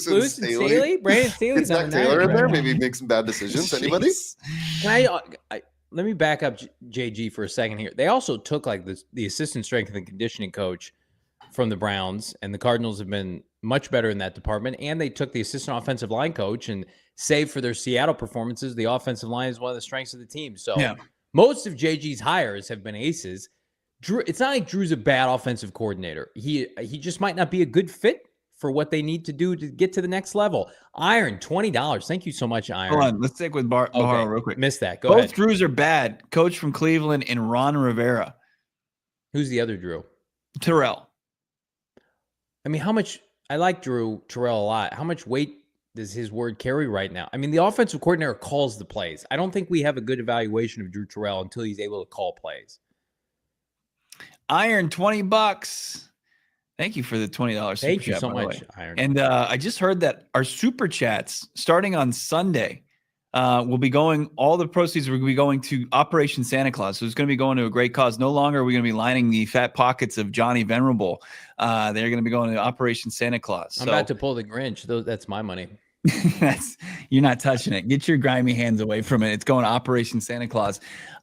and Staley. Brandon Staley's Zach Taylor in there. Maybe make some bad decisions. Anybody? Can let me back up JG for a second here. They also took like the assistant strength and conditioning coach from the Browns, and the Cardinals have been much better in that department. And they took the assistant offensive line coach, and save for their Seattle performances, the offensive line is one of the strengths of the team. So most of JG's hires have been aces. Drew, it's not like Drew's a bad offensive coordinator. He just might not be a good fit for what they need to do to get to the next level. Iron, $20. Thank you so much, Iron. Hold on. Let's stick with Baharo real quick. Missed that. Go ahead. Both Drews are bad. Coach from Cleveland and Ron Rivera. Who's the other Drew? Terrell. I mean, how much – I like Terrell a lot. How much weight does his word carry right now? I mean, the offensive coordinator calls the plays. I don't think we have a good evaluation of Drew Terrell until he's able to call plays. Iron, $20. Thank you for the $20 super Thank you chat, so much, Iron. And I just heard that our super chats starting on Sunday will be going. All the proceeds will be going to Operation Santa Claus. So it's going to be going to a great cause. No longer are we going to be lining the fat pockets of Johnny Venerable. They're going to be going to Operation Santa Claus. I'm about to pull the Grinch. That's my money. You're not touching it. Get your grimy hands away from it. It's going to Operation Santa Claus.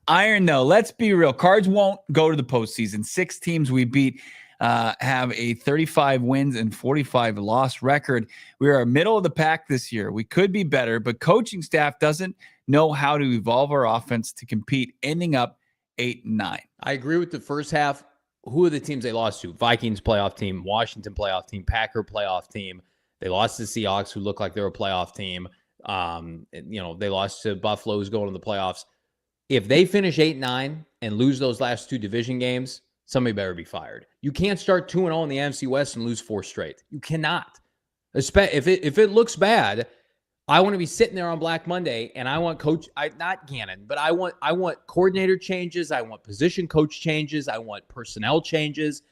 Iron, though, let's be real. Cards won't go to the postseason. 6 teams we beat have a 35 wins and 45 loss record. We are middle of the pack this year. We could be better, but coaching staff doesn't know how to evolve our offense to compete, ending up 8-9. I agree with the first half. Who are the teams they lost to? Vikings playoff team, Washington playoff team, Packer playoff team. They lost to Seahawks, who look like they're a playoff team. They lost to Buffalo, who's going to the playoffs. If they finish 8-9 and lose those last 2 division games, somebody better be fired. You can't start 2-0 in the NFC West and lose 4 straight. You cannot. If it looks bad, I want to be sitting there on Black Monday, and I want not Gannon, but I want coordinator changes. I want position coach changes. I want personnel changes.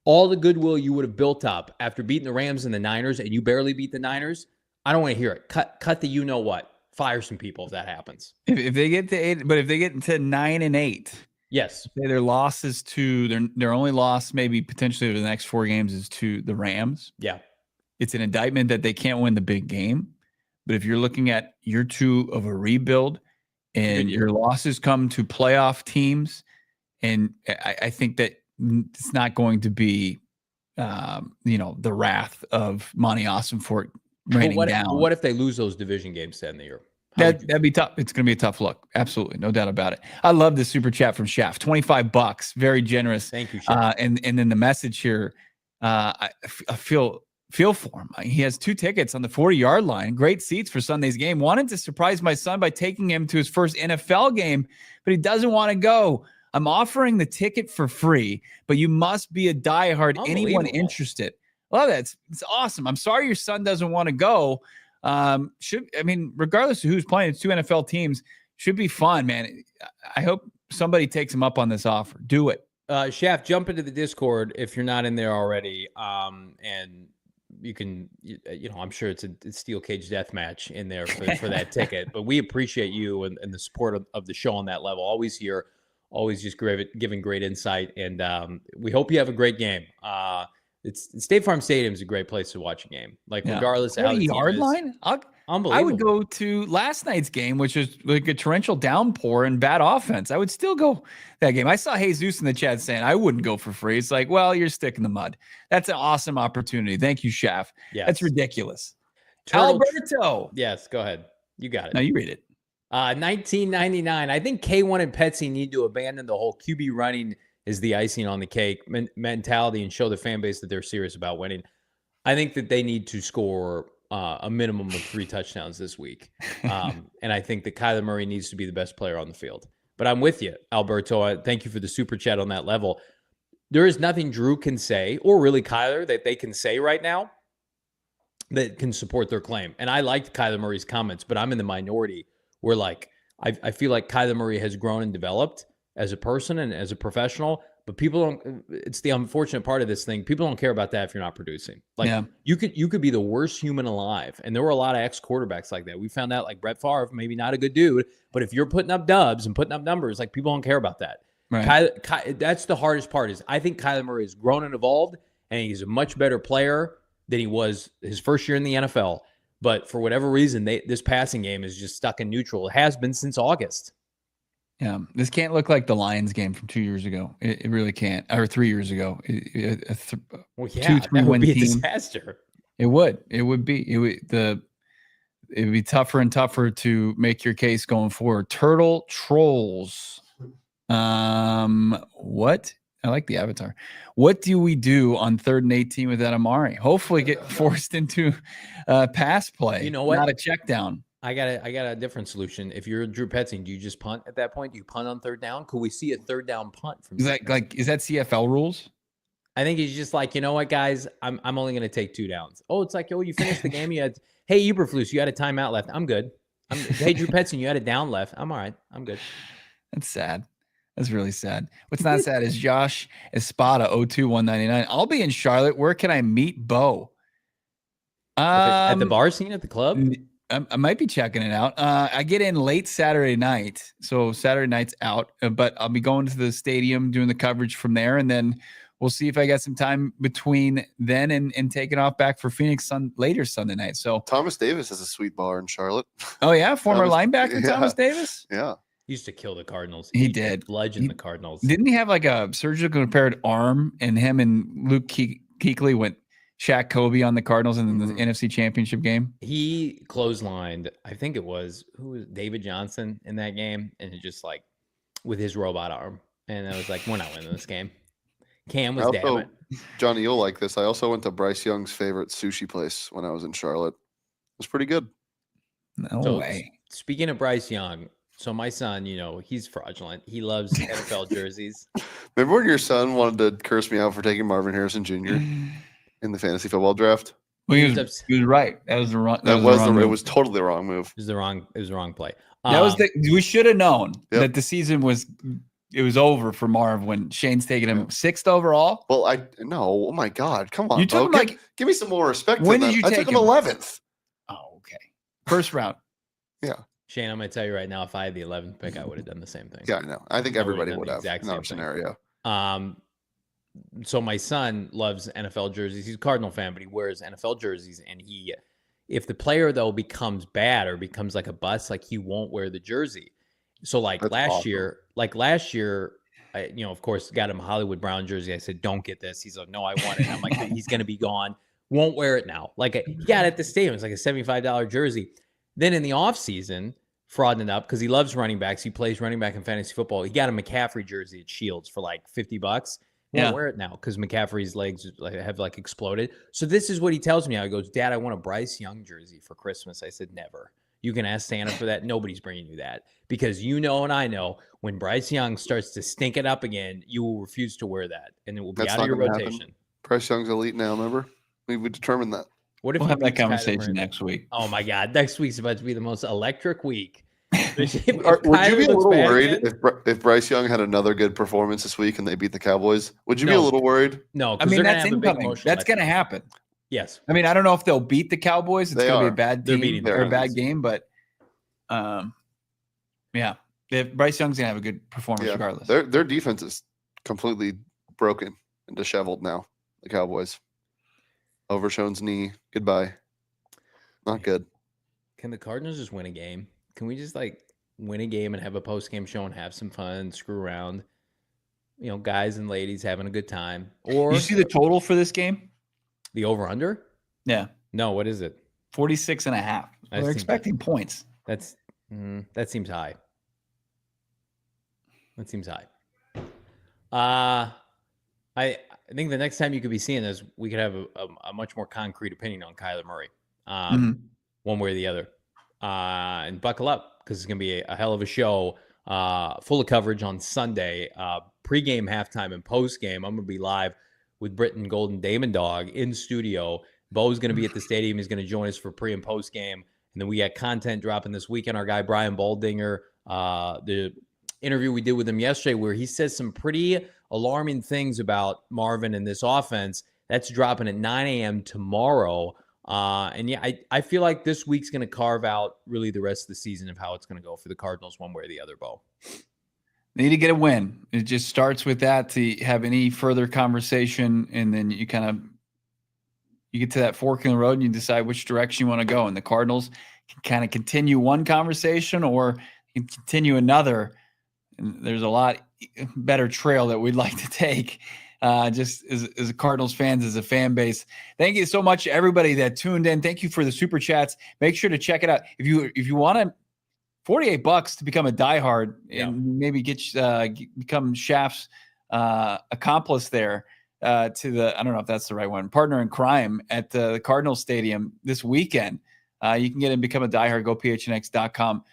All the goodwill you would have built up after beating the Rams and the Niners, and you barely beat the Niners, I don't want to hear it. Cut the you-know-what. Fire some people if that happens. If they get to 8, but if they get to 9-8, yes, say their losses to their only loss, maybe potentially over the next 4 games, is to the Rams. Yeah, it's an indictment that they can't win the big game. But if you're looking at year 2 of a rebuild, and your losses come to playoff teams. And I think that it's not going to be, the wrath of Monty Ossenfort raining down. What if they lose those division games to end the year? That'd be tough. It's going to be a tough look. Absolutely. No doubt about it. I love the super chat from Shaft. $25. Very generous. Thank you, Shaft. And then the message here, I feel for him. He has 2 tickets on the 40-yard line. Great seats for Sunday's game. Wanted to surprise my son by taking him to his first NFL game, but he doesn't want to go. I'm offering the ticket for free, but you must be a diehard. Anyone interested? Love that. It's awesome. I'm sorry your son doesn't want to go. Regardless of who's playing, it's 2 NFL teams. Should be fun, man. I hope somebody takes him up on this offer. Do it. Shaft, jump into the Discord if you're not in there already. And you can, I'm sure it's a steel cage death match in there for that ticket. But we appreciate you and the support of the show on that level. Always here, always just giving great insight. And we hope you have a great game. State Farm Stadium is a great place to watch a game. Regardless of how the yard line, unbelievable. I would go to last night's game, which was like a torrential downpour and bad offense. I would still go that game. I saw Jesus in the chat saying I wouldn't go for free. It's like, well, you're sticking the mud. That's an awesome opportunity. Thank you, Shaft. Yes. That's ridiculous. Alberto. Yes, go ahead. You got it. No, you read it. 1999. I think K1 and Petsy need to abandon the whole QB running is the icing on the cake mentality and show the fan base that they're serious about winning. I think that they need to score a minimum of 3 touchdowns this week. And I think that Kyler Murray needs to be the best player on the field. But I'm with you, Alberto. Thank you for the super chat on that level. There is nothing Drew can say, or really Kyler, that they can say right now that can support their claim. And I liked Kyler Murray's comments, but I'm in the minority where I feel like Kyler Murray has grown and developed as a person and as a professional, but people don't. It's the unfortunate part of this thing. People don't care about that if you're not producing. You could be the worst human alive, and there were a lot of ex-quarterbacks like that. We found out Brett Favre, maybe not a good dude, but if you're putting up dubs and putting up numbers, people don't care about that. Right. That's the hardest part. Is I think Kyler Murray has grown and evolved, and he's a much better player than he was his first year in the NFL. But for whatever reason, this passing game is just stuck in neutral. It has been since August. Yeah, this can't look like the Lions game from 2 years ago. It really can't. Or 3 years ago. 2-3 win team. Disaster. It would. It would be. It would be tougher and tougher to make your case going forward. Turtle Trolls. What? I like the avatar. What do we do on 3rd and 18 without Amari? Hopefully get forced into pass play. You know what? Not a check down. I got a different solution. If you're Drew Petzing, do you just punt at that point? Do you punt on 3rd down? Could we see a 3rd down punt from? Is that CFL rules? I think he's just you know what, guys? I'm only going to take 2 downs. Oh, it's you finished the game. You had Eberflus, you had a timeout left. I'm good. Hey, Drew Petzing, you had a down left. I'm all right. I'm good. That's sad. That's really sad. What's not sad is Josh Espada 02199. I'll be in Charlotte. Where can I meet Bo? At the bar scene at the club. I might be checking it out. I get in late Saturday night, so Saturday night's out. But I'll be going to the stadium, doing the coverage from there, and then we'll see if I got some time between then and taking off back for Phoenix later Sunday night. So Thomas Davis has a sweet bar in Charlotte. Oh yeah, former linebacker Thomas Davis. Yeah. He used to kill the Cardinals. He did. Legend the Cardinals. Didn't he have a surgical repaired arm? And him and Luke Kuechly went Shaq Kobe on the Cardinals in the NFC Championship game. He clotheslined, I think it was David Johnson in that game, and it just with his robot arm. And I was like, we're not winning this game. Cam was damn it. Johnny, you'll like this. I also went to Bryce Young's favorite sushi place when I was in Charlotte. It was pretty good. No way. Speaking of Bryce Young. So my son, he's fraudulent. He loves NFL jerseys. Remember when your son wanted to curse me out for taking Marvin Harrison Jr. in the fantasy football draft? Well, he was right. That was the wrong. It was totally the wrong move. It was the wrong play. We should have known that the season was over for Marv when Shane's taking him 6th overall. Well, oh my God, come on, you took him give me some more respect. When did you take him? I took him 11th. Oh, okay, 1st round. Yeah. Shane, I'm going to tell you right now, if I had the 11th pick, I would have done the same thing. Yeah, I know. I think everybody would have in our scenario. So my son loves NFL jerseys. He's a Cardinal fan, but he wears NFL jerseys. And if the player, though, becomes bad or becomes like a bust, he won't wear the jersey. So like That's last awesome. year, I, of course, got him a Hollywood Brown jersey. I said, don't get this. He's like, no, I want it. I'm like, he's going to be gone. Won't wear it now. Like he got it at the stadium. It's like a $75 jersey. Then in the offseason, frauding it up because he loves running backs. He plays running back in fantasy football. He got a McCaffrey jersey at Shields for like $50. Won't wear it now because McCaffrey's legs have like exploded. So this is what he tells me now. He goes, Dad, I want a Bryce Young jersey for Christmas. I said, never. You can ask Santa for that. Nobody's bringing you that because and I know when Bryce Young starts to stink it up again, you will refuse to wear that and it will be out of your rotation. Happen. Bryce Young's elite now, remember? We determined that. What if we'll have that conversation next week? Oh my God. Next week's about to be the most electric week. Would you be a little worried if Bryce Young had another good performance this week and they beat the Cowboys? Would you be a little worried? No, I mean, that's incoming. That's going to happen. Yes. I mean, I don't know if they'll beat the Cowboys. It's going to be a bad team or a bad game, but yeah, Bryce Young's going to have a good performance regardless. Their defense is completely broken and disheveled now. The Cowboys. Overshown's knee. Goodbye. Not good. Can the Cardinals just win a game? Can we just like win a game and have a post-game show and have some fun, screw around? Guys and ladies having a good time. Or you see the total for this game? The over-under? Yeah. No, what is it? 46.5. They're expecting points. That seems high. That seems high. I think the next time you could be seeing this, we could have a much more concrete opinion on Kyler Murray, one way or the other. And buckle up because it's going to be a hell of a show, full of coverage on Sunday, pregame, halftime, and postgame. I'm going to be live with Britton Golden Damon Dog in studio. Bo's going to be at the stadium. He's going to join us for pre and post game. And then we got content dropping this weekend. Our guy, Brian Baldinger, the interview we did with him yesterday where he says some pretty alarming things about Marvin and this offense. That's dropping at 9 a.m. tomorrow. And yeah, I feel like this week's going to carve out really the rest of the season of how it's going to go for the Cardinals one way or the other, Bo. They need to get a win. It just starts with that to have any further conversation. And then you get to that fork in the road and you decide which direction you want to go. And the Cardinals can kind of continue one conversation or continue another. And there's a lot better trail that we'd like to take. Just as Cardinals fans, as a fan base. Thank you so much to everybody that tuned in. Thank you for the super chats. Make sure to check it out. If you want to, $48 to become a diehard and maybe become Shaft's accomplice there to the, I don't know if that's the right one, partner in crime at the Cardinals Stadium this weekend. You can get in, become a diehard, go PHNX.com.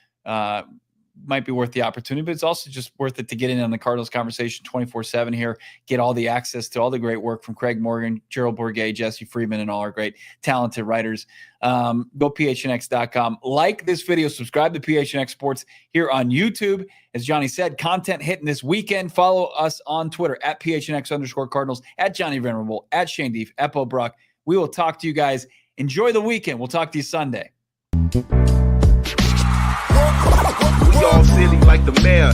Might be worth the opportunity, but it's also just worth it to get in on the Cardinals conversation 24/7 here, get all the access to all the great work from Craig Morgan, Gerald Bourguet, Jesse Friedman, and all our great talented writers. Go PHNX.com. Like this video, subscribe to PHNX Sports here on YouTube. As Johnny said, content hitting this weekend. Follow us on Twitter at PHNX_Cardinals, at Johnny Venerable, at Shane Deef, at Bo Brock. We will talk to you guys. Enjoy the weekend. We'll talk to you Sunday. We all silly like the mayor.